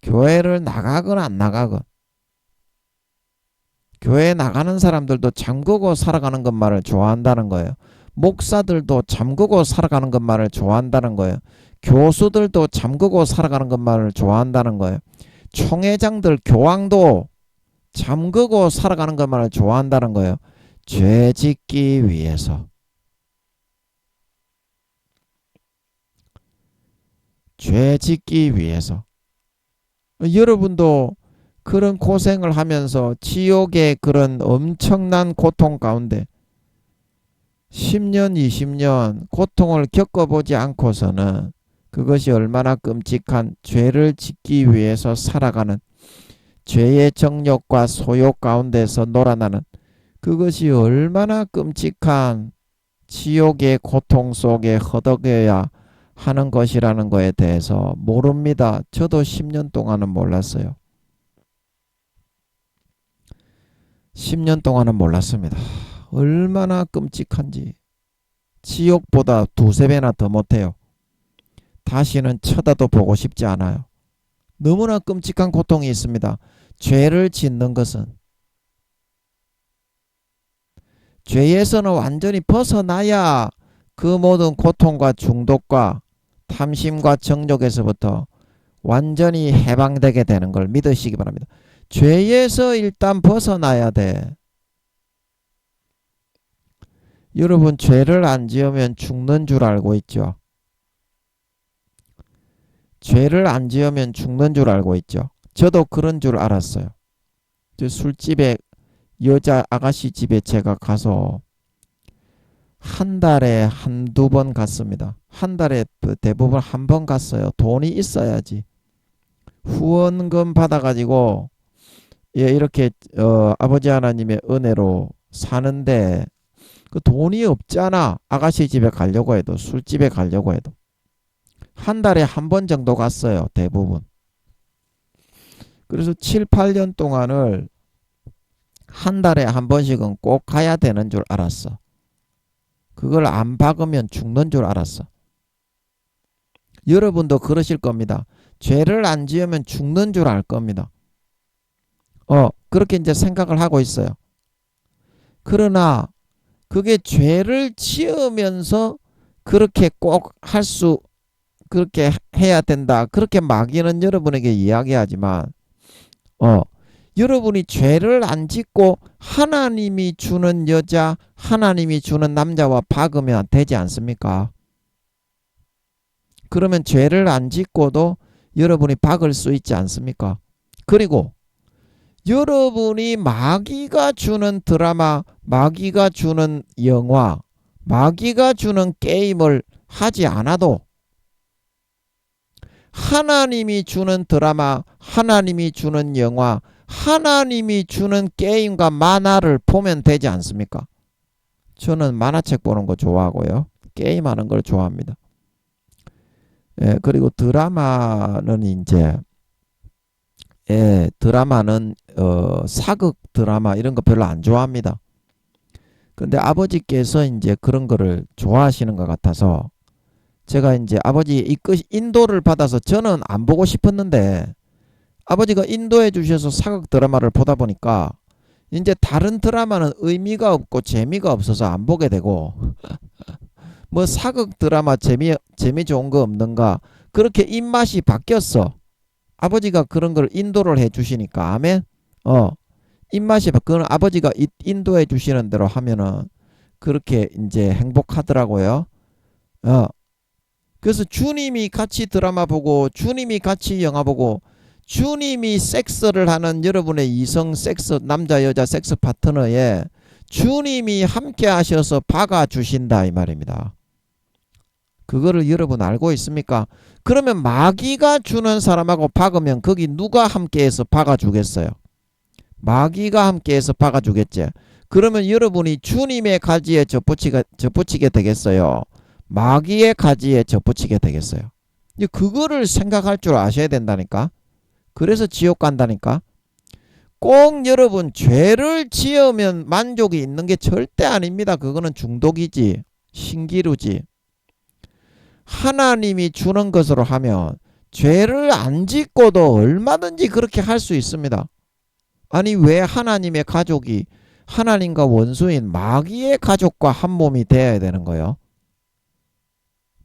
교회를 나가건 안 나가건, 교회에 나가는 사람들도 잠그고 살아가는 것만을 좋아한다는 거예요. 목사들도 잠그고 살아가는 것만을 좋아한다는 거예요. 교수들도 잠그고 살아가는 것만을 좋아한다는 거예요. 총회장들, 교황도 잠그고 살아가는 것만을 좋아한다는 거예요. 죄 짓기 위해서. 죄 짓기 위해서. 여러분도 그런 고생을 하면서 지옥의 그런 엄청난 고통 가운데 10년, 20년 고통을 겪어보지 않고서는 그것이 얼마나 끔찍한 죄를 짓기 위해서 살아가는 죄의 정욕과 소욕 가운데서 놀아나는 그것이 얼마나 끔찍한 지옥의 고통 속에 허덕여야 하는 것이라는 것에 대해서 모릅니다. 저도 10년 동안은 몰랐어요. 10년 동안은 몰랐습니다. 얼마나 끔찍한지. 지옥보다 두세 배나 더 못해요. 다시는 쳐다도 보고 싶지 않아요. 너무나 끔찍한 고통이 있습니다. 죄를 짓는 것은. 죄에서는 완전히 벗어나야 그 모든 고통과 중독과 탐심과 정욕에서부터 완전히 해방되게 되는 걸 믿으시기 바랍니다. 죄에서 일단 벗어나야 돼. 여러분, 죄를 안 지으면 죽는 줄 알고 있죠? 죄를 안 지으면 죽는 줄 알고 있죠? 저도 그런 줄 알았어요. 저 술집에, 여자 아가씨 집에 제가 가서 한 달에 한두 번 갔습니다. 한 달에 대부분 한 번 갔어요. 돈이 있어야지. 후원금 받아가지고 이렇게 아버지 하나님의 은혜로 사는데 그 돈이 없잖아. 아가씨 집에 가려고 해도, 술집에 가려고 해도. 한 달에 한 번 정도 갔어요. 대부분. 그래서 7, 8년 동안을 한 달에 한 번씩은 꼭 가야 되는 줄 알았어. 그걸 안 박으면 죽는 줄 알았어. 여러분도 그러실 겁니다. 죄를 안 지으면 죽는 줄 알 겁니다. 그렇게 이제 생각을 하고 있어요. 그러나 그게 죄를 지으면서 그렇게 꼭 그렇게 해야 된다. 그렇게 마귀는 여러분에게 이야기하지만, 여러분이 죄를 안 짓고 하나님이 주는 여자, 하나님이 주는 남자와 박으면 되지 않습니까? 그러면 죄를 안 짓고도 여러분이 박을 수 있지 않습니까? 그리고 여러분이 마귀가 주는 드라마, 마귀가 주는 영화, 마귀가 주는 게임을 하지 않아도 하나님이 주는 드라마, 하나님이 주는 영화, 하나님이 주는 게임과 만화를 보면 되지 않습니까? 저는 만화책 보는 거 좋아하고요. 게임하는 걸 좋아합니다. 그리고 드라마는 이제 드라마는 사극 드라마 이런 거 별로 안 좋아합니다. 근데 아버지께서 이제 그런 거를 좋아하시는 것 같아서 제가 이제 아버지의 인도를 받아서 저는 안 보고 싶었는데 아버지가 인도해 주셔서 사극 드라마를 보다 보니까 이제 다른 드라마는 의미가 없고 재미가 없어서 안 보게 되고 뭐 사극 드라마 재미 좋은 거 없는가 그렇게 입맛이 바뀌었어. 아버지가 그런 걸 인도를 해 주시니까 아멘. 입맛이 그건 아버지가 인도해 주시는 대로 하면은 그렇게 이제 행복하더라고요. 그래서 주님이 같이 드라마 보고 주님이 같이 영화 보고 주님이 섹스를 하는 여러분의 이성 섹스 남자 여자 섹스 파트너에 주님이 함께 하셔서 박아주신다 이 말입니다. 그거를 여러분 알고 있습니까? 그러면 마귀가 주는 사람하고 박으면 거기 누가 함께해서 박아주겠어요? 마귀가 함께해서 박아주겠지. 그러면 여러분이 주님의 가지에 접붙이게 되겠어요? 마귀의 가지에 접붙이게 되겠어요? 그거를 생각할 줄 아셔야 된다니까. 그래서 지옥 간다니까. 꼭 여러분 죄를 지으면 만족이 있는 게 절대 아닙니다. 그거는 중독이지, 신기루지. 하나님이 주는 것으로 하면 죄를 안 짓고도 얼마든지 그렇게 할 수 있습니다. 아니 왜 하나님의 가족이 하나님과 원수인 마귀의 가족과 한 몸이 되어야 되는 거예요?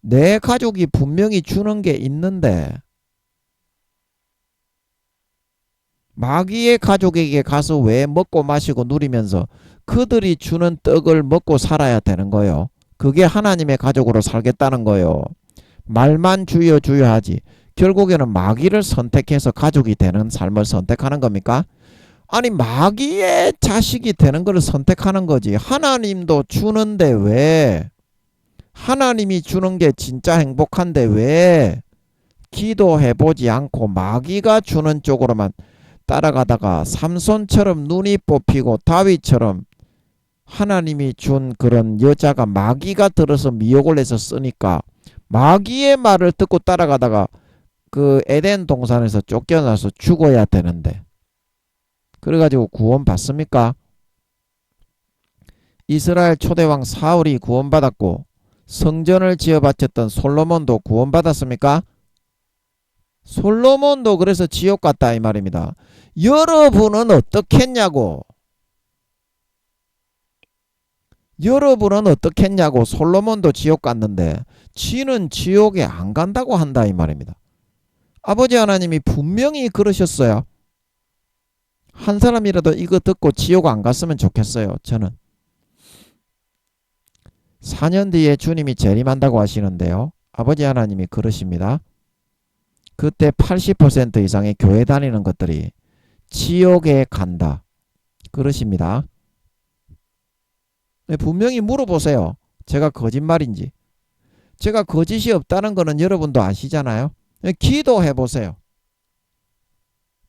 내 가족이 분명히 주는 게 있는데 마귀의 가족에게 가서 왜 먹고 마시고 누리면서 그들이 주는 떡을 먹고 살아야 되는 거예요? 그게 하나님의 가족으로 살겠다는 거예요. 말만 주여 주여 하지 결국에는 마귀를 선택해서 가족이 되는 삶을 선택하는 겁니까? 아니 마귀의 자식이 되는 걸 선택하는 거지. 하나님도 주는데 왜? 하나님이 주는 게 진짜 행복한데 왜 기도해보지 않고 마귀가 주는 쪽으로만 따라가다가 삼손처럼 눈이 뽑히고 다윗처럼 하나님이 준 그런 여자가 마귀가 들어서 미혹을 해서 쓰니까 마귀의 말을 듣고 따라가다가 그 에덴 동산에서 쫓겨나서 죽어야 되는데 그래가지고 구원 받습니까? 이스라엘 초대왕 사울이 구원받았고 성전을 지어 바쳤던 솔로몬도 구원받았습니까? 솔로몬도 그래서 지옥 갔다 이 말입니다. 여러분은 어떻겠냐고. 여러분은 어떻겠냐고. 솔로몬도 지옥 갔는데 지는 지옥에 안 간다고 한다 이 말입니다. 아버지 하나님이 분명히 그러셨어요. 한 사람이라도 이거 듣고 지옥 안 갔으면 좋겠어요. 저는 4년 뒤에 주님이 재림한다고 하시는데요. 아버지 하나님이 그러십니다. 그때 80% 이상의 교회 다니는 것들이 지옥에 간다. 그러십니다. 분명히 물어보세요. 제가 거짓말인지. 제가 거짓이 없다는 거는 여러분도 아시잖아요. 기도해보세요.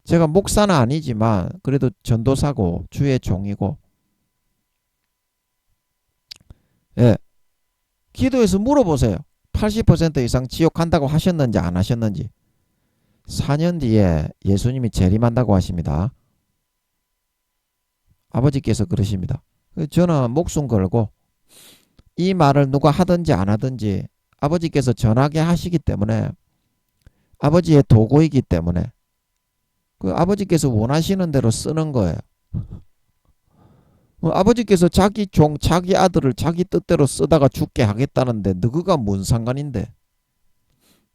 제가 목사는 아니지만 그래도 전도사고 주의 종이고 예, 기도해서 물어보세요. 80% 이상 지옥 간다고 하셨는지 안 하셨는지. 4년 뒤에 예수님이 재림한다고 하십니다. 아버지께서 그러십니다. 저는 목숨 걸고 이 말을 누가 하든지 안 하든지 아버지께서 전하게 하시기 때문에 아버지의 도구이기 때문에 그 아버지께서 원하시는 대로 쓰는 거예요. 아버지께서 자기 종, 자기 아들을 자기 뜻대로 쓰다가 죽게 하겠다는데 너그가 뭔 상관인데?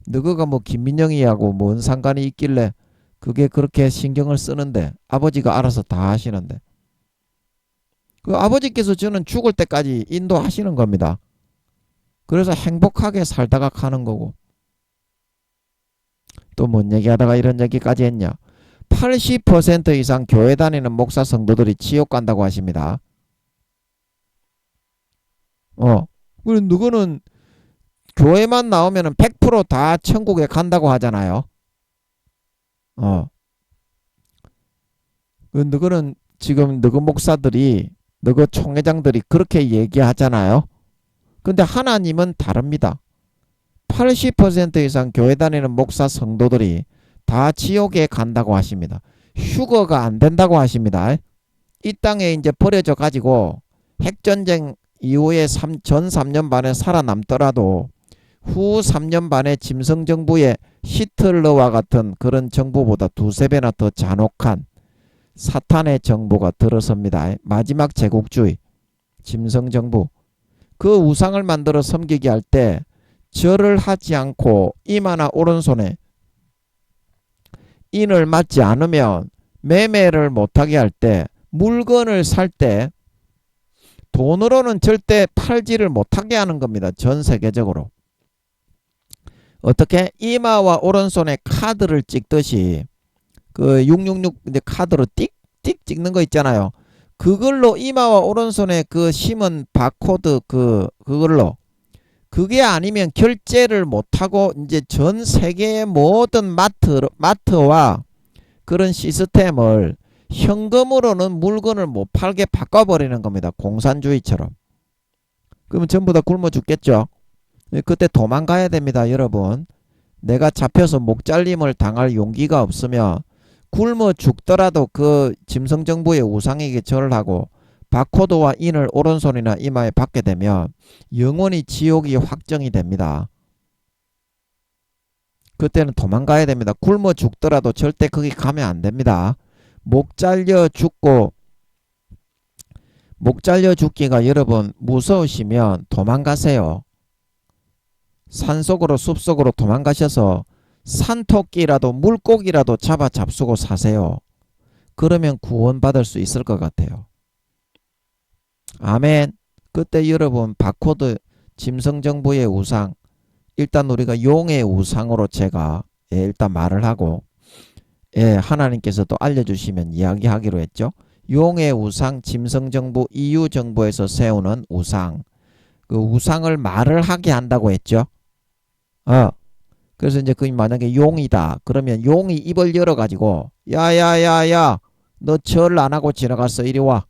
너그가 뭐 김민영이하고 뭔 상관이 있길래 그게 그렇게 신경을 쓰는데 아버지가 알아서 다 하시는데 그 아버지께서 저는 죽을 때까지 인도하시는 겁니다. 그래서 행복하게 살다가 가는 거고 또 뭔 얘기하다가 이런 얘기까지 했냐. 80% 이상 교회 다니는 목사 성도들이 지옥 간다고 하십니다. 그리고 누구는 교회만 나오면 100% 다 천국에 간다고 하잖아요. 누구는 지금 누구 목사들이 누구 총회장들이 그렇게 얘기하잖아요. 근데 하나님은 다릅니다. 80% 이상 교회 다니는 목사 성도들이 다 지옥에 간다고 하십니다. 휴거가 안 된다고 하십니다. 이 땅에 이제 버려져 가지고 핵전쟁 이후에 전 3년 반에 살아남더라도 후 3년 반에 짐승정부의 히틀러와 같은 그런 정부보다 두세 배나 더 잔혹한 사탄의 정부가 들어섭니다. 마지막 제국주의 짐승정부. 그 우상을 만들어 섬기게 할 때 절을 하지 않고 이마나 오른손에 인을 맞지 않으면 매매를 못하게 할 때 물건을 살 때 돈으로는 절대 팔지를 못하게 하는 겁니다. 전 세계적으로. 어떻게 이마와 오른손에 카드를 찍듯이 그 666 이제 카드로 띡띡 찍는 거 있잖아요. 그걸로 이마와 오른손에 그 심은 바코드 그걸로 그게 아니면 결제를 못하고 이제 전 세계의 모든 마트와 그런 시스템을 현금으로는 물건을 못 팔게 바꿔버리는 겁니다. 공산주의처럼. 그러면 전부 다 굶어 죽겠죠. 그때 도망가야 됩니다. 여러분. 내가 잡혀서 목잘림을 당할 용기가 없으면 굶어 죽더라도 그 짐승정부의 우상에게 절을 하고 바코드와 인을 오른손이나 이마에 받게 되면 영원히 지옥이 확정이 됩니다. 그때는 도망가야 됩니다. 굶어 죽더라도 절대 거기 가면 안 됩니다. 목 잘려 죽기가 여러분 무서우시면 도망가세요. 산속으로 숲속으로 도망가셔서 산토끼라도 물고기라도 잡수고 사세요. 그러면 구원받을 수 있을 것 같아요. 아멘. 그때 여러분 바코드 짐승정부의 우상 일단 우리가 용의 우상으로 제가 일단 말을 하고 하나님께서도 알려주시면 이야기하기로 했죠. 용의 우상 짐승정부 EU정부에서 세우는 우상 그 우상을 말을 하게 한다고 했죠. 그래서 이제 그게 만약에 용이다 그러면 용이 입을 열어가지고 야야야야 너 절 안하고 지나갔어 이리 와.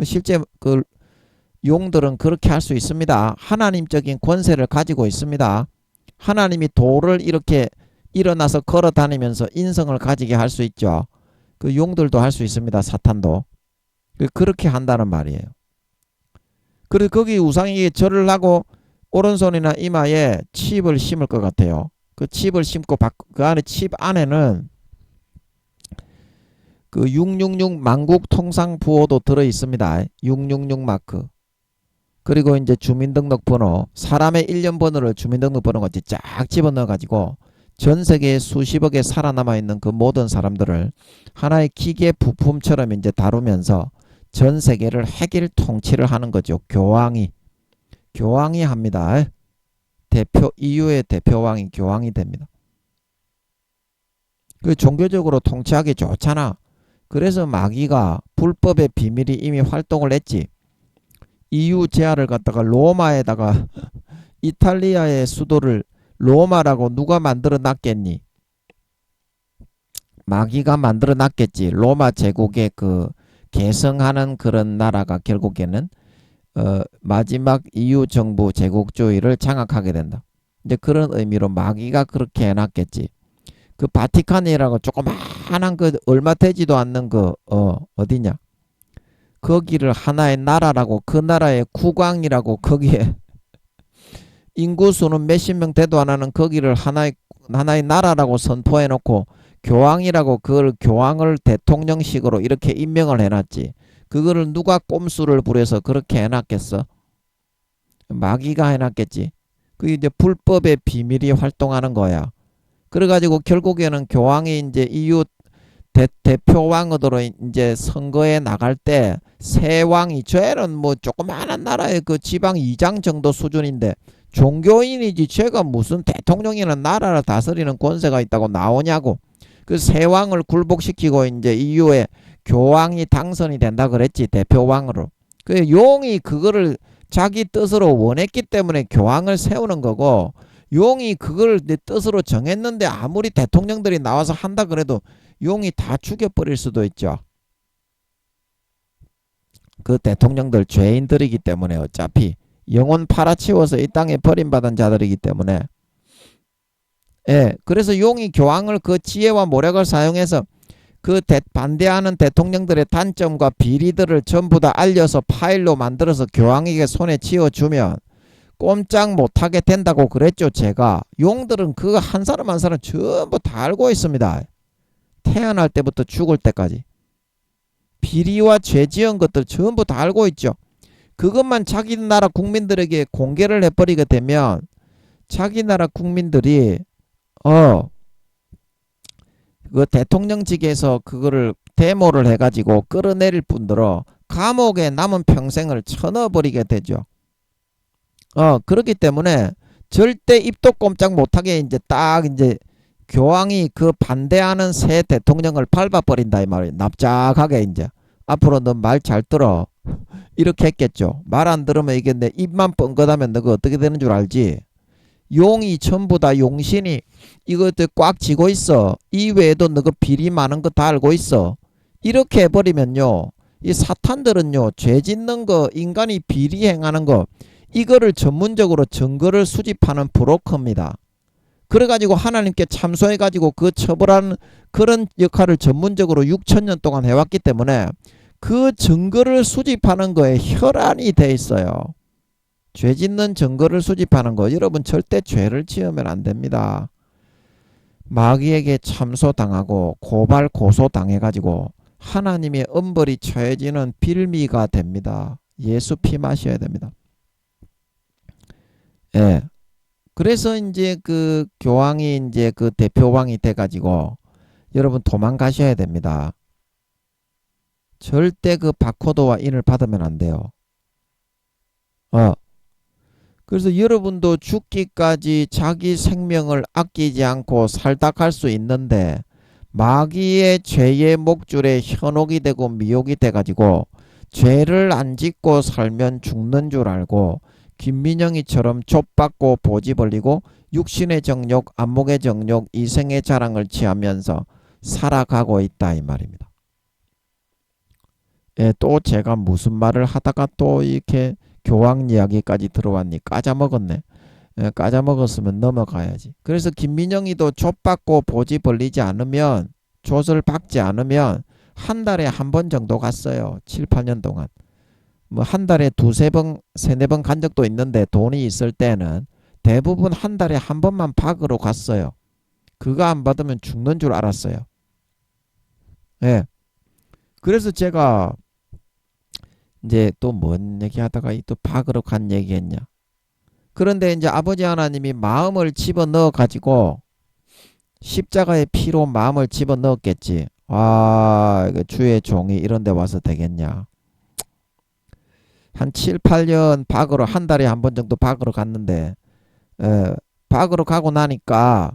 실제 그 용들은 그렇게 할 수 있습니다. 하나님적인 권세를 가지고 있습니다. 하나님이 돌을 이렇게 일어나서 걸어 다니면서 인성을 가지게 할 수 있죠. 그 용들도 할 수 있습니다. 사탄도. 그렇게 한다는 말이에요. 그래서 거기 우상에게 절을 하고 오른손이나 이마에 칩을 심을 것 같아요. 그 칩을 심고 그 안에 칩 안에는 그 666 만국통상부호도 들어 있습니다. 666 마크. 그리고 이제 주민등록번호 사람의 1년 번호를 주민등록번호 같이 쫙 집어넣어 가지고 전 세계에 수십억에 살아남아 있는 그 모든 사람들을 하나의 기계 부품처럼 이제 다루면서 전 세계를 핵일 통치를 하는 거죠. 교황이 합니다. EU의 대표왕이 교황이 됩니다. 그 종교적으로 통치하기 좋잖아. 그래서 마귀가 불법의 비밀이 이미 활동을 했지. EU 제하를 갖다가 로마에다가 이탈리아의 수도를 로마라고 누가 만들어 놨겠니? 마귀가 만들어 놨겠지. 로마 제국의 그 계승하는 그런 나라가 결국에는 마지막 EU 정부 제국주의를 장악하게 된다. 이제 그런 의미로 마귀가 그렇게 해놨겠지. 그 바티칸이라고 조그마한 그 얼마 되지도 않는 그 어디냐? 거기를 하나의 나라라고 그 나라의 국왕이라고 거기에 인구수는 몇십 명 돼도 안 하는 거기를 하나의 나라라고 선포해놓고 교황이라고 그걸 교황을 대통령식으로 이렇게 임명을 해놨지. 그거를 누가 꼼수를 부려서 그렇게 해놨겠어? 마귀가 해놨겠지. 그게 이제 불법의 비밀이 활동하는 거야. 그래가지고 결국에는 교황이 이제 EU 대표왕으로 이제 선거에 나갈 때 새 왕이 쟤는 뭐 조그마한 나라의 그 지방 이장 정도 수준인데 종교인이지 쟤가 무슨 대통령이나 나라를 다스리는 권세가 있다고 나오냐고. 그 새 왕을 굴복시키고 이제 EU의 교황이 당선이 된다 그랬지. 대표왕으로. 그 용이 그거를 자기 뜻으로 원했기 때문에 교황을 세우는 거고 용이 그걸 내 뜻으로 정했는데 아무리 대통령들이 나와서 한다 그래도 용이 다 죽여버릴 수도 있죠. 그 대통령들 죄인들이기 때문에 어차피 영혼 팔아치워서 이 땅에 버림받은 자들이기 때문에 그래서 용이 교황을 그 지혜와 모략을 사용해서 그 반대하는 대통령들의 단점과 비리들을 전부 다 알려서 파일로 만들어서 교황에게 손에 쥐어주면 꼼짝 못하게 된다고 그랬죠. 제가 용들은 그거 한 사람 한 사람 전부 다 알고 있습니다. 태어날 때부터 죽을 때까지 비리와 죄 지은 것들 전부 다 알고 있죠. 그것만 자기 나라 국민들에게 공개를 해버리게 되면 자기 나라 국민들이 그 대통령직에서 그거를 데모를 해가지고 끌어내릴 뿐더러 감옥에 남은 평생을 쳐넣어버리게 되죠. 그렇기 때문에 절대 입도 꼼짝 못하게 이제 딱 이제 교황이 그 반대하는 새 대통령을 밟아버린다 이 말이에요. 납작하게 이제 앞으로 너 말 잘 들어 이렇게 했겠죠. 말 안 들으면 이게 내 입만 뻥긋하면 너가 어떻게 되는 줄 알지? 용이 전부 다 용신이 이것들 꽉 쥐고 있어. 이 외에도 너가 비리 많은 거 다 알고 있어. 이렇게 해버리면요, 이 사탄들은요, 죄 짓는 거, 인간이 비리 행하는 거, 이거를 전문적으로 증거를 수집하는 브로커입니다. 그래가지고 하나님께 참소해가지고 그 처벌하는 그런 역할을 전문적으로 6,000년 동안 해왔기 때문에 그 증거를 수집하는 거에 혈안이 돼 있어요. 죄 짓는 증거를 수집하는 거. 여러분 절대 죄를 지으면 안 됩니다. 마귀에게 참소당하고 고발 고소당해가지고 하나님의 엄벌이 처해지는 빌미가 됩니다. 예수 피 마셔야 됩니다. 예. 그래서 이제 그 교황이 이제 그 대표왕이 돼가지고 여러분 도망가셔야 됩니다. 절대 그 바코드와 인을 받으면 안 돼요. 그래서 여러분도 죽기까지 자기 생명을 아끼지 않고 살다 갈 수 있는데 마귀의 죄의 목줄에 현혹이 되고 미혹이 돼가지고 죄를 안 짓고 살면 죽는 줄 알고 김민영이처럼 좁받고 보지 벌리고 육신의 정욕, 안목의 정욕, 이생의 자랑을 취하면서 살아가고 있다 이 말입니다. 예, 또 제가 무슨 말을 하다가 또 이렇게 교황 이야기까지 들어왔니? 까자먹었네. 예, 까자먹었으면 넘어가야지. 그래서 김민영이도 좁받고 보지 벌리지 않으면, 조 박지 않으면 한 달에 한 번 정도 갔어요. 7, 8년 동안. 뭐 한 달에 두세 번, 세네 번 간 적도 있는데 돈이 있을 때는 대부분 한 달에 한 번만 박으러 갔어요. 그거 안 받으면 죽는 줄 알았어요. 예. 그래서 제가 이제 또 뭔 얘기 하다가 또 박으러 간 얘기 했냐. 그런데 이제 아버지 하나님이 마음을 집어넣어 가지고 십자가의 피로 마음을 집어넣었겠지. 아, 이거 주의 종이 이런 데 와서 되겠냐. 한 7, 8년 박으러 한 달에 한 번 정도 박으러 갔는데 박으러 가고 나니까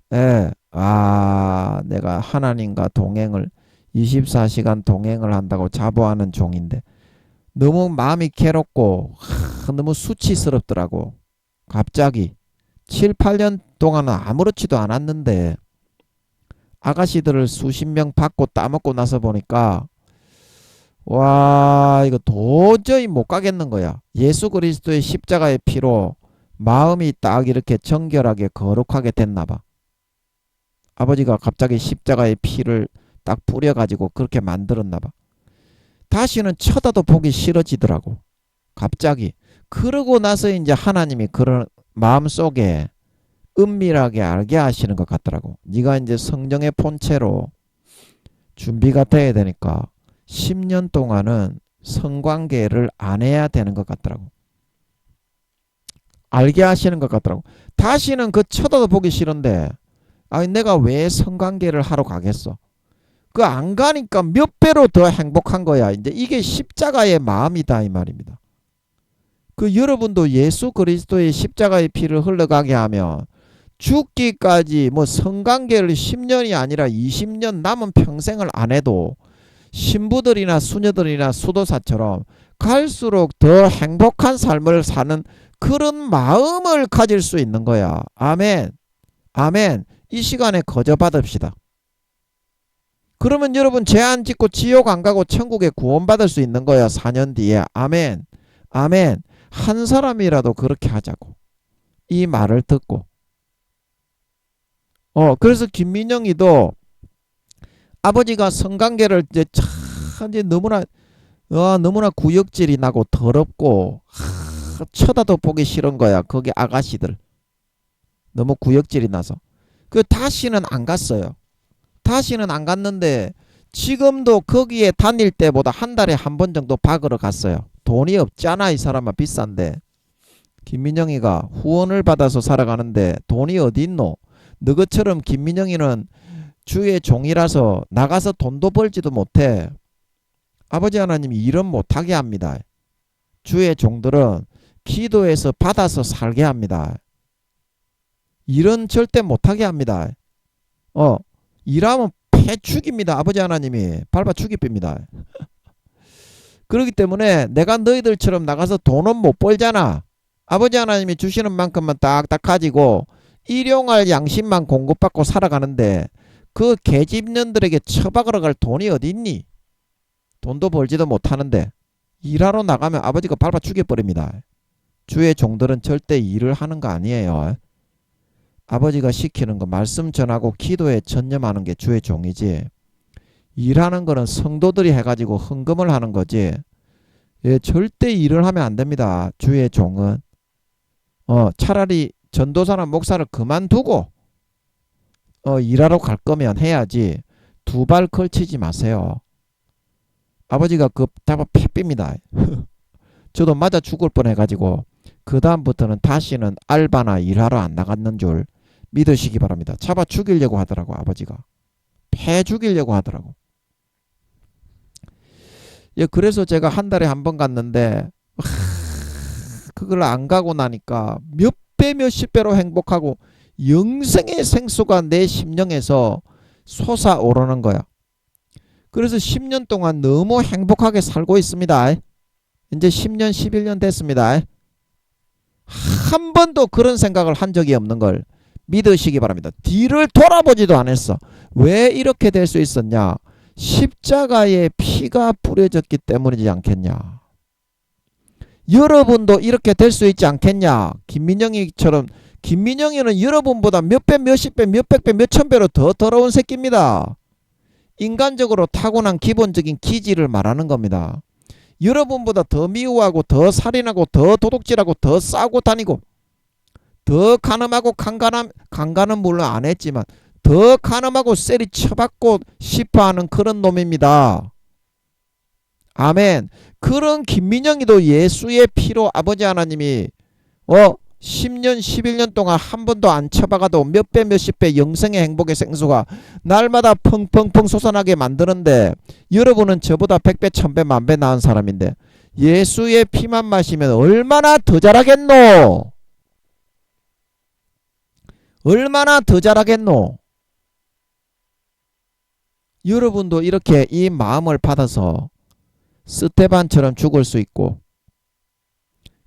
내가 하나님과 동행을 24시간 동행을 한다고 자부하는 종인데 너무 마음이 괴롭고 너무 수치스럽더라고. 갑자기 7, 8년 동안은 아무렇지도 않았는데 아가씨들을 수십 명 받고 따먹고 나서 보니까 와, 이거 도저히 못 가겠는 거야. 예수 그리스도의 십자가의 피로 마음이 딱 이렇게 정결하게 거룩하게 됐나 봐. 아버지가 갑자기 십자가의 피를 딱 뿌려가지고 그렇게 만들었나 봐. 다시는 쳐다도 보기 싫어지더라고. 갑자기. 그러고 나서 이제 하나님이 그런 마음속에 은밀하게 알게 하시는 것 같더라고. 네가 이제 성령의 본체로 준비가 돼야 되니까 10년 동안은 성관계를 안 해야 되는 것 같더라고. 알게 하시는 것 같더라고. 다시는 그 쳐다도 보기 싫은데 내가 왜 성관계를 하러 가겠어? 그 안 가니까 몇 배로 더 행복한 거야. 이제 이게 십자가의 마음이다 이 말입니다. 그 여러분도 예수 그리스도의 십자가의 피를 흘러가게 하면 죽기까지 뭐 성관계를 10년이 아니라 20년 남은 평생을 안 해도 신부들이나 수녀들이나 수도사처럼 갈수록 더 행복한 삶을 사는 그런 마음을 가질 수 있는 거야. 아멘. 아멘. 이 시간에 거저 받읍시다. 그러면 여러분 죄 안 짓고 지옥 안 가고 천국에 구원받을 수 있는 거야. 4년 뒤에. 아멘. 아멘. 한 사람이라도 그렇게 하자고. 이 말을 듣고. 그래서 김민영이도 아버지가 성관계를 이제 너무나 구역질이 나고 더럽고 쳐다도 보기 싫은 거야. 거기 아가씨들. 너무 구역질이 나서. 그 다시는 안 갔어요. 다시는 안 갔는데 지금도 거기에 다닐 때보다 한 달에 한 번 정도 박으러 갔어요. 돈이 없잖아 이 사람아. 비싼데. 김민영이가 후원을 받아서 살아가는데 돈이 어디 있노? 너것처럼 김민영이는 주의 종이라서 나가서 돈도 벌지도 못해. 아버지 하나님이 일은 못하게 합니다. 주의 종들은 기도해서 받아서 살게 합니다. 일은 절대 못하게 합니다. 일하면 패 죽입니다. 아버지 하나님이 밟아 죽입니다. 그렇기 때문에 내가 너희들처럼 나가서 돈은 못 벌잖아. 아버지 하나님이 주시는 만큼만 딱딱 가지고 일용할 양심만 공급받고 살아가는데 그 계집년들에게 처박으러 갈 돈이 어디 있니? 돈도 벌지도 못하는데 일하러 나가면 아버지가 밟아 죽여버립니다. 주의 종들은 절대 일을 하는 거 아니에요. 아버지가 시키는 거 말씀 전하고 기도에 전념하는 게 주의 종이지, 일하는 거는 성도들이 해가지고 헌금을 하는 거지, 절대 일을 하면 안 됩니다. 주의 종은 차라리 전도사나 목사를 그만두고 일하러 갈 거면 해야지 두 발 걸치지 마세요. 아버지가 그 잡아 패삐입니다. 저도 맞아 죽을 뻔해가지고 그 다음부터는 다시는 알바나 일하러 안 나갔는 줄 믿으시기 바랍니다. 잡아 죽이려고 하더라고. 아버지가 패 죽이려고 하더라고. 그래서 제가 한 달에 한 번 갔는데 그걸 안 가고 나니까 몇 배 몇십 배로 행복하고 영생의 생수가 내 심령에서 솟아오르는 거야. 그래서 10년 동안 너무 행복하게 살고 있습니다. 이제 10년 11년 됐습니다. 한 번도 그런 생각을 한 적이 없는 걸 믿으시기 바랍니다. 뒤를 돌아보지도 않았어. 왜 이렇게 될 수 있었냐? 십자가에 피가 뿌려졌기 때문이지 않겠냐? 여러분도 이렇게 될 수 있지 않겠냐? 김민영이처럼. 김민영이는 여러분보다 몇 배, 몇십 배, 몇백 배, 몇천 배로 더 더러운 새끼입니다. 인간적으로 타고난 기본적인 기질을 말하는 겁니다. 여러분보다 더 미워하고 더 살인하고 더 도둑질하고 더 싸고 다니고 더 간음하고 강간은 물론 안 했지만 더 간음하고 세리 쳐받고 싶어하는 그런 놈입니다. 아멘. 그런 김민영이도 예수의 피로 아버지 하나님이 10년 11년 동안 한 번도 안 쳐박아도 몇 배 몇십 배 영생의 행복의 생수가 날마다 펑펑펑 솟아나게 만드는데, 여러분은 저보다 100배 1000배 만배 나은 사람인데 예수의 피만 마시면 얼마나 더 잘하겠노? 얼마나 더 잘하겠노? 여러분도 이렇게 이 마음을 받아서 스테반처럼 죽을 수 있고,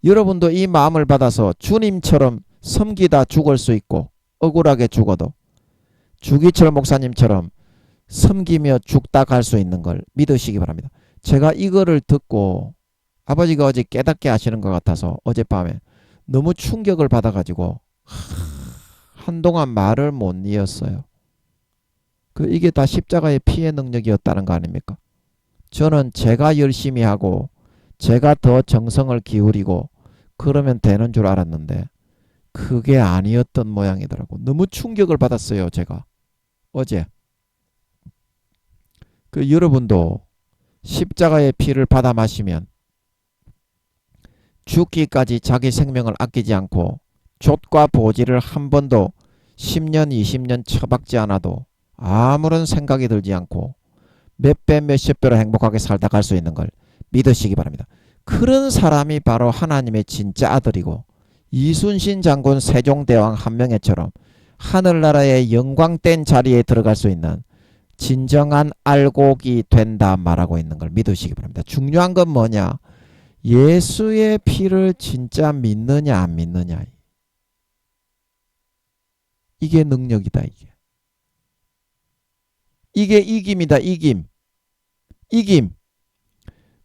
여러분도 이 마음을 받아서 주님처럼 섬기다 죽을 수 있고, 억울하게 죽어도 주기철 목사님처럼 섬기며 죽다 갈 수 있는 걸 믿으시기 바랍니다. 제가 이거를 듣고 아버지가 어제 깨닫게 하시는 것 같아서 어젯밤에 너무 충격을 받아가지고 한동안 말을 못 이었어요. 이게 다 십자가의 피의 능력이었다는 거 아닙니까? 저는 제가 열심히 하고 제가 더 정성을 기울이고 그러면 되는 줄 알았는데 그게 아니었던 모양이더라고. 너무 충격을 받았어요. 제가 어제. 여러분도 십자가의 피를 받아 마시면 죽기까지 자기 생명을 아끼지 않고 족과 보지를 한 번도 10년 20년 처박지 않아도 아무런 생각이 들지 않고 몇 배 몇십 배로 행복하게 살다 갈 수 있는 걸 믿으시기 바랍니다. 그런 사람이 바로 하나님의 진짜 아들이고 이순신 장군 세종대왕 한명회처럼 하늘나라의 영광된 자리에 들어갈 수 있는 진정한 알곡이 된다 말하고 있는 걸 믿으시기 바랍니다. 중요한 건 뭐냐? 예수의 피를 진짜 믿느냐 안 믿느냐. 이게 능력이다. 이게 이김이다. 이김.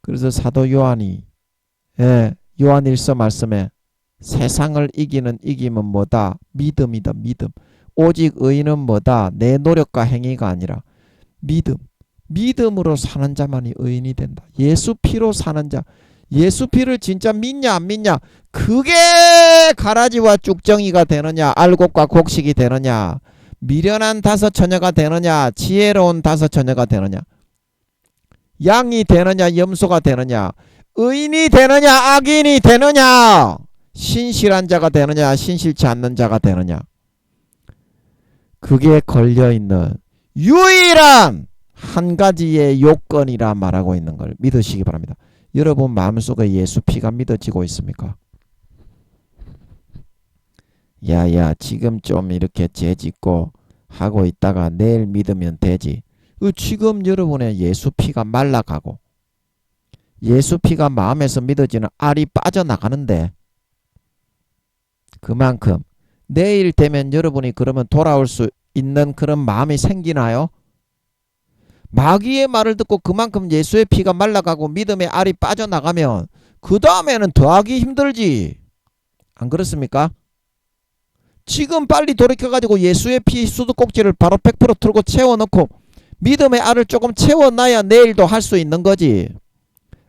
그래서 사도 요한이 요한일서 말씀에 세상을 이기는 이김은 뭐다? 믿음이다. 믿음. 오직 의인은 뭐다? 내 노력과 행위가 아니라 믿음. 믿음으로 사는 자만이 의인이 된다. 예수 피로 사는 자. 예수 피를 진짜 믿냐 안 믿냐? 그게 가라지와 쭉정이가 되느냐? 알곡과 곡식이 되느냐? 미련한 다섯 처녀가 되느냐? 지혜로운 다섯 처녀가 되느냐? 양이 되느냐? 염소가 되느냐? 의인이 되느냐? 악인이 되느냐? 신실한 자가 되느냐? 신실치 않는 자가 되느냐? 그게 걸려있는 유일한 한 가지의 요건이라 말하고 있는 걸 믿으시기 바랍니다. 여러분 마음속에 예수 피가 믿어지고 있습니까? 야야 지금 좀 이렇게 죄 짓고 하고 있다가 내일 믿으면 되지. 지금 여러분의 예수 피가 말라가고 예수 피가 마음에서 믿어지는 알이 빠져나가는데 그만큼 내일 되면 여러분이 그러면 돌아올 수 있는 그런 마음이 생기나요? 마귀의 말을 듣고 그만큼 예수의 피가 말라가고 믿음의 알이 빠져나가면 그 다음에는 더하기 힘들지. 안 그렇습니까? 지금 빨리 돌이켜가지고 예수의 피 수도꼭지를 바로 100% 틀고 채워넣고 믿음의 알을 조금 채워놔야 내일도 할 수 있는 거지.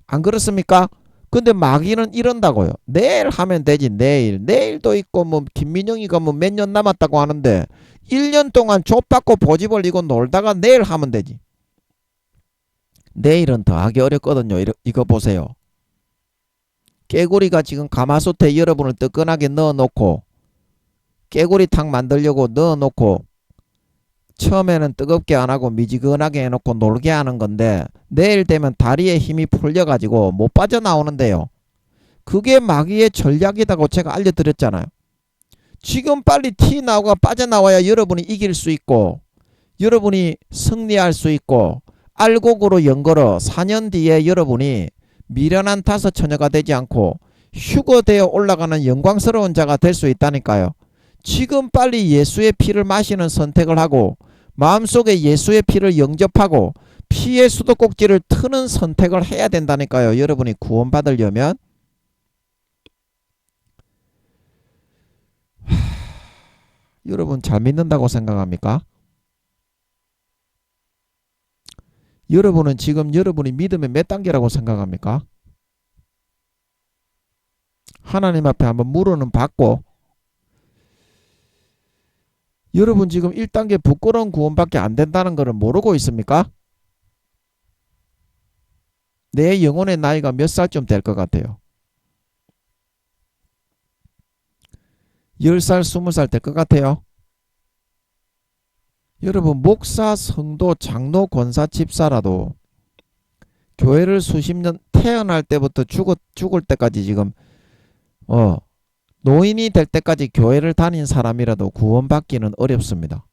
안 그렇습니까? 근데 마귀는 이런다고요. 내일 하면 되지. 내일도 있고 뭐 김민영이가 뭐 몇 년 남았다고 하는데 1년 동안 좆받고 보지 벌리고 놀다가 내일 하면 되지. 내일은 더 하기 어렵거든요. 이거 보세요. 깨구리가 지금 가마솥에 여러분을 뜨끈하게 넣어놓고 깨구리탕 만들려고 넣어놓고 처음에는 뜨겁게 안하고 미지근하게 해놓고 놀게 하는 건데 내일 되면 다리에 힘이 풀려가지고 못 빠져나오는데요. 그게 마귀의 전략이라고 제가 알려드렸잖아요. 지금 빨리 티 나오고 빠져나와야 여러분이 이길 수 있고 여러분이 승리할 수 있고 알곡으로 연걸어 4년 뒤에 여러분이 미련한 다섯 처녀가 되지 않고 휴거되어 올라가는 영광스러운 자가 될 수 있다니까요. 지금 빨리 예수의 피를 마시는 선택을 하고 마음속에 예수의 피를 영접하고 피의 수도꼭지를 트는 선택을 해야 된다니까요. 여러분이 구원받으려면. 여러분 잘 믿는다고 생각합니까? 여러분은 지금 여러분이 믿음의 몇 단계라고 생각합니까? 하나님 앞에 한번 물어는 받고 여러분 지금 1단계 부끄러운 구원밖에 안 된다는 것을 모르고 있습니까? 내 영혼의 나이가 몇 살쯤 될 것 같아요? 10살, 20살 될 것 같아요? 여러분 목사, 성도, 장로, 권사, 집사라도 교회를 수십 년 태어날 때부터 죽을 때까지 지금 노인이 될 때까지 교회를 다닌 사람이라도 구원받기는 어렵습니다.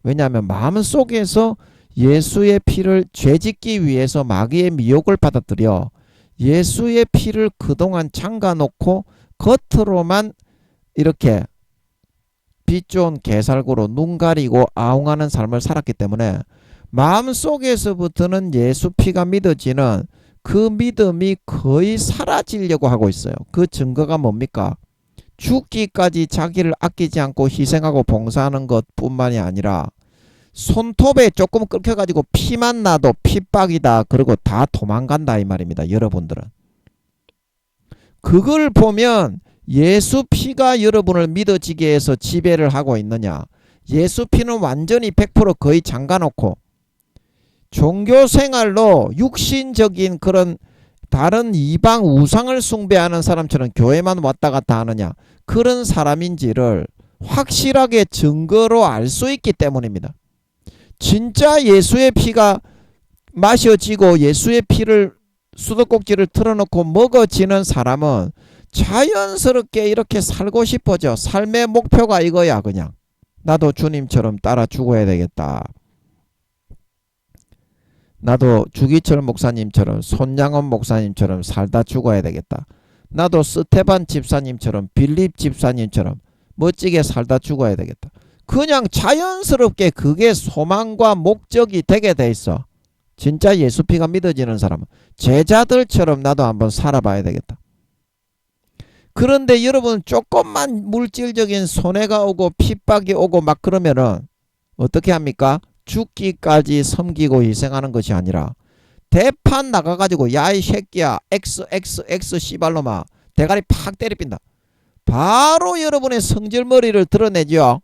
왜냐하면 마음속에서 예수의 피를 죄짓기 위해서 마귀의 미혹을 받아들여 예수의 피를 그동안 잠가놓고 겉으로만 이렇게 빛 좋은 개살구로 눈 가리고 아웅하는 삶을 살았기 때문에 마음속에서부터는 예수 피가 믿어지는 그 믿음이 거의 사라지려고 하고 있어요. 그 증거가 뭡니까? 죽기까지 자기를 아끼지 않고 희생하고 봉사하는 것뿐만이 아니라 손톱에 조금 끓여가지고 피만 나도 핍박이다 그러고 다 도망간다 이 말입니다. 여러분들은 그걸 보면 예수 피가 여러분을 믿어지게 해서 지배를 하고 있느냐, 예수 피는 완전히 100% 거의 잠가놓고 종교생활로 육신적인 그런 다른 이방 우상을 숭배하는 사람처럼 교회만 왔다 갔다 하느냐, 그런 사람인지를 확실하게 증거로 알 수 있기 때문입니다. 진짜 예수의 피가 마셔지고 예수의 피를 수도꼭지를 틀어놓고 먹어지는 사람은 자연스럽게 이렇게 살고 싶어져. 삶의 목표가 이거야. 그냥 나도 주님처럼 따라 죽어야 되겠다. 나도 주기철 목사님처럼, 손양원 목사님처럼 살다 죽어야 되겠다. 나도 스테반 집사님처럼, 빌립 집사님처럼 멋지게 살다 죽어야 되겠다. 그냥 자연스럽게 그게 소망과 목적이 되게 돼 있어. 진짜 예수 피가 믿어지는 사람은 제자들처럼 나도 한번 살아봐야 되겠다. 그런데 여러분 조금만 물질적인 손해가 오고 핍박이 오고 막 그러면은 어떻게 합니까? 죽기까지 섬기고 희생하는 것이 아니라 대판 나가가지고 야 이 새끼야 XXX 씨발놈아 대가리 팍 때려빈다. 바로 여러분의 성질머리를 드러내죠.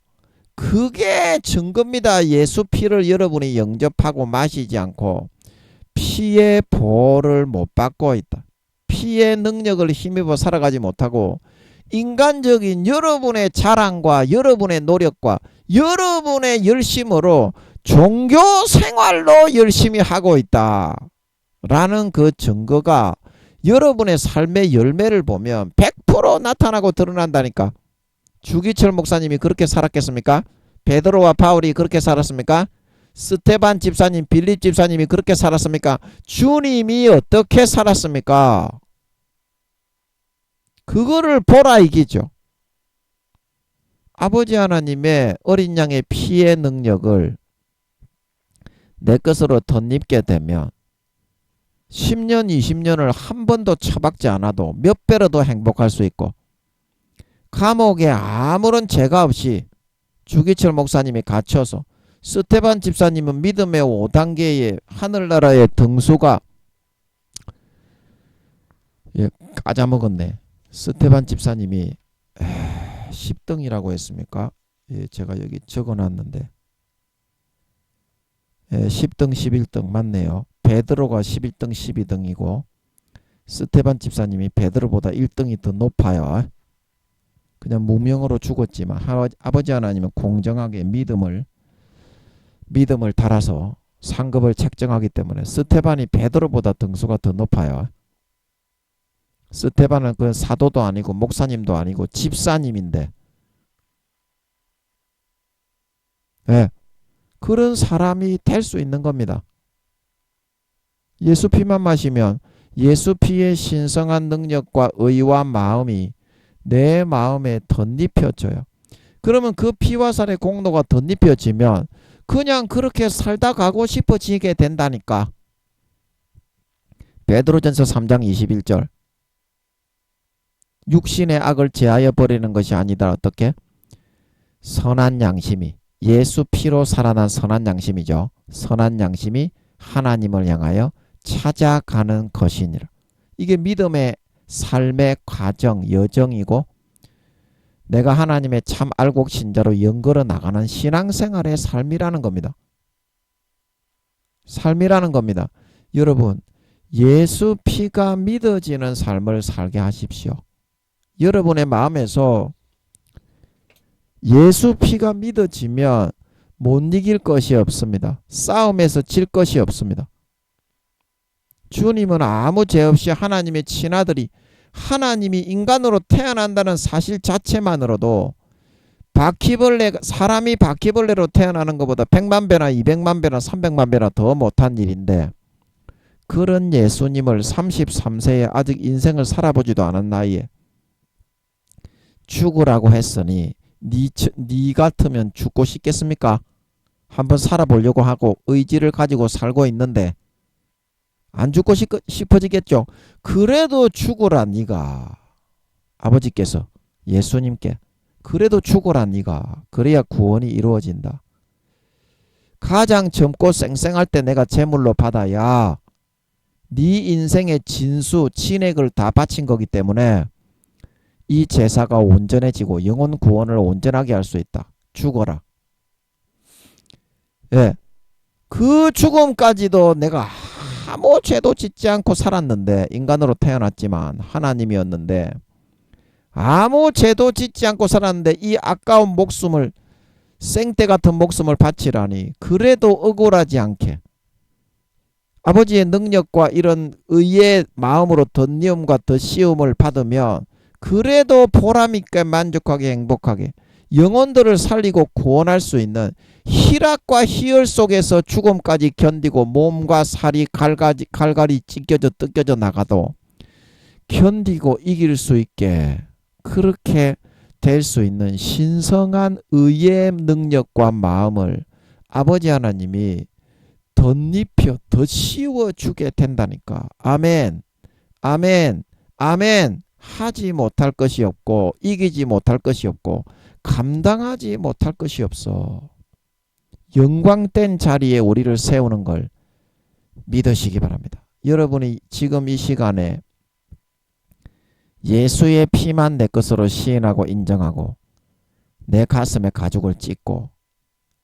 그게 증거입니다. 예수 피를 여러분이 영접하고 마시지 않고 피의 보호를 못 받고 있다. 피의 능력을 힘입어 살아가지 못하고 인간적인 여러분의 자랑과 여러분의 노력과 여러분의 열심으로 종교 생활로 열심히 하고 있다 라는 그 증거가 여러분의 삶의 열매를 보면 100% 나타나고 드러난다니까. 주기철 목사님이 그렇게 살았겠습니까? 베드로와 바울이 그렇게 살았습니까? 스테반 집사님, 빌립 집사님이 그렇게 살았습니까? 주님이 어떻게 살았습니까? 그거를 보라 이기죠. 아버지 하나님의 어린 양의 피의 능력을 내 것으로 덧입게 되면 10년, 20년을 한 번도 처박지 않아도 몇 배로도 행복할 수 있고, 감옥에 아무런 죄가 없이 주기철 목사님이 갇혀서, 스테반 집사님은 믿음의 5단계의 하늘나라의 등수가 까자먹었네. 스테반 집사님이 10등이라고 했습니까? 제가 여기 적어놨는데 10등 11등 맞네요. 베드로가 11등 12등이고 스테반 집사님이 베드로보다 1등이 더 높아요. 그냥 무명으로 죽었지만 아버지 하나님은 공정하게 믿음을 달아서 상급을 책정하기 때문에 스테반이 베드로보다 등수가 더 높아요. 스테반은 그 사도도 아니고 목사님도 아니고 집사님인데, 네, 그런 사람이 될 수 있는 겁니다. 예수 피만 마시면 예수 피의 신성한 능력과 의와 마음이 내 마음에 덧입혀져요. 그러면 그 피와 살의 공로가 덧입혀지면 그냥 그렇게 살다 가고 싶어지게 된다니까. 베드로전서 3장 21절. 육신의 악을 제하여 버리는 것이 아니다. 어떻게? 선한 양심이, 예수 피로 살아난 선한 양심이죠. 선한 양심이 하나님을 향하여 찾아가는 것이니라. 이게 믿음의 삶의 과정, 여정이고 내가 하나님의 참 알곡 신자로 연걸어 나가는 신앙생활의 삶이라는 겁니다. 삶이라는 겁니다. 여러분, 예수 피가 믿어지는 삶을 살게 하십시오. 여러분의 마음에서 예수 피가 믿어지면 못 이길 것이 없습니다. 싸움에서 질 것이 없습니다. 주님은 아무 죄 없이 하나님의 친아들이, 하나님이 인간으로 태어난다는 사실 자체만으로도 사람이 바퀴벌레로 태어나는 것보다 100만 배나 200만 배나 300만 배나 더 못한 일인데, 그런 예수님을 33세에 아직 인생을 살아보지도 않은 나이에 죽으라고 했으니 네 같으면 죽고 싶겠습니까? 한번 살아보려고 하고 의지를 가지고 살고 있는데 안 죽고 싶어지겠죠. 그래도 죽어라 네가. 아버지께서 예수님께 그래도 죽어라 네가. 그래야 구원이 이루어진다. 가장 젊고 쌩쌩할 때 내가 제물로 받아야 네 인생의 진수 친액을 다 바친 거기 때문에 이 제사가 온전해지고 영혼 구원을 온전하게 할 수 있다. 죽어라. 예, 그 죽음까지도 내가 아무 죄도 짓지 않고 살았는데, 인간으로 태어났지만 하나님이었는데 아무 죄도 짓지 않고 살았는데 이 아까운 목숨을, 생떼 같은 목숨을 바치라니, 그래도 억울하지 않게 아버지의 능력과 이런 의의 마음으로 덧니음과 덧씌움을 받으면 그래도 보람있게 만족하게 행복하게 영혼들을 살리고 구원할 수 있는, 희락과 희열 속에서 죽음까지 견디고 몸과 살이 갈갈이 찢겨져 뜯겨져 나가도 견디고 이길 수 있게 그렇게 될 수 있는 신성한 의의 능력과 마음을 아버지 하나님이 덧입혀 덧씌워주게 된다니까. 아멘, 아멘, 아멘. 하지 못할 것이 없고 이기지 못할 것이 없고 감당하지 못할 것이 없어. 영광된 자리에 우리를 세우는 걸 믿으시기 바랍니다. 여러분이 지금 이 시간에 예수의 피만 내 것으로 시인하고 인정하고 내 가슴에 가죽을 찢고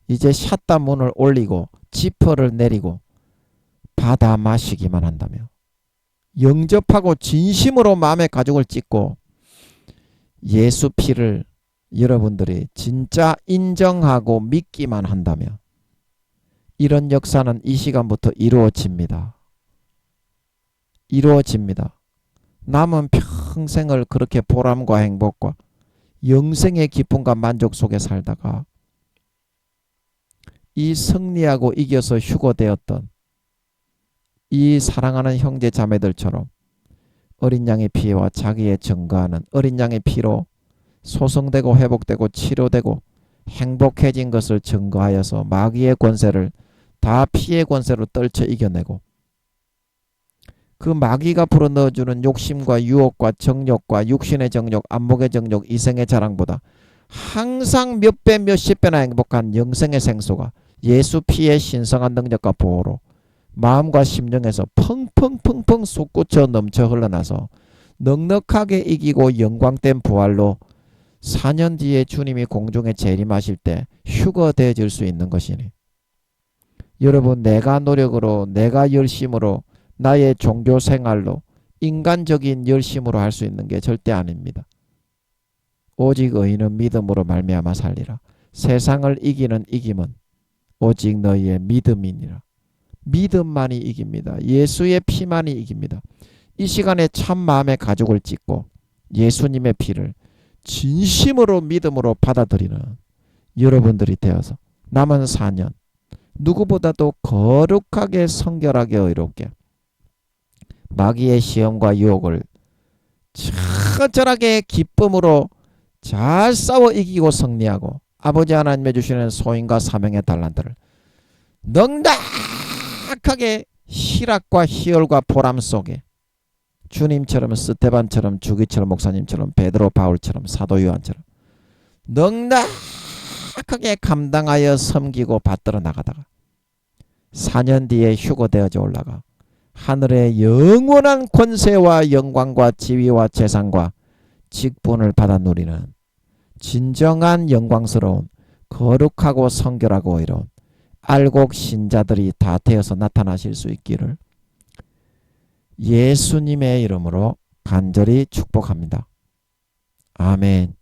이제 샷다 문을 올리고 지퍼를 내리고 받아 마시기만 한다며, 영접하고 진심으로 마음의 가죽을 찢고 예수 피를 여러분들이 진짜 인정하고 믿기만 한다면 이런 역사는 이 시간부터 이루어집니다. 이루어집니다. 남은 평생을 그렇게 보람과 행복과 영생의 기쁨과 만족 속에 살다가 이 승리하고 이겨서 휴거되었던 이 사랑하는 형제 자매들처럼 어린 양의 피와 자기의 증거하는 어린 양의 피로 소성되고 회복되고 치료되고 행복해진 것을 증거하여서 마귀의 권세를 다 피의 권세로 떨쳐 이겨내고 그 마귀가 불어넣어주는 욕심과 유혹과 정욕과 육신의 정욕, 안목의 정욕, 이생의 자랑보다 항상 몇 배 몇십 배나 행복한 영생의 생수가 예수 피의 신성한 능력과 보호로 마음과 심령에서 펑펑펑펑 솟구쳐 넘쳐 흘러나서 넉넉하게 이기고 영광된 부활로 4년 뒤에 주님이 공중에 재림하실 때 휴거되어질 수 있는 것이니 여러분 내가 노력으로 내가 열심으로 나의 종교 생활로 인간적인 열심으로 할 수 있는 게 절대 아닙니다. 오직 의인은 믿음으로 말미암아 살리라. 세상을 이기는 이김은 오직 너희의 믿음이니라. 믿음만이 이깁니다. 예수의 피만이 이깁니다. 이 시간에 참 마음의 가죽을 찢고 예수님의 피를 진심으로 믿음으로 받아들이는 여러분들이 되어서 남은 4년 누구보다도 거룩하게 성결하게 의롭게 마귀의 시험과 유혹을 처절하게 기쁨으로 잘 싸워 이기고 승리하고 아버지 하나님의 주시는 소임과 사명의 달란트를 넉넉하게 희락과 희열과 보람 속에 주님처럼 스테반처럼 주기철 목사님처럼 베드로 바울처럼 사도 요한처럼 넉넉하게 감당하여 섬기고 받들어 나가다가 4년 뒤에 휴거되어져 올라가 하늘의 영원한 권세와 영광과 지위와 재산과 직분을 받아 누리는 진정한 영광스러운 거룩하고 성결하고 의로운 알곡 신자들이 다 되어서 나타나실 수 있기를 예수님의 이름으로 간절히 축복합니다. 아멘.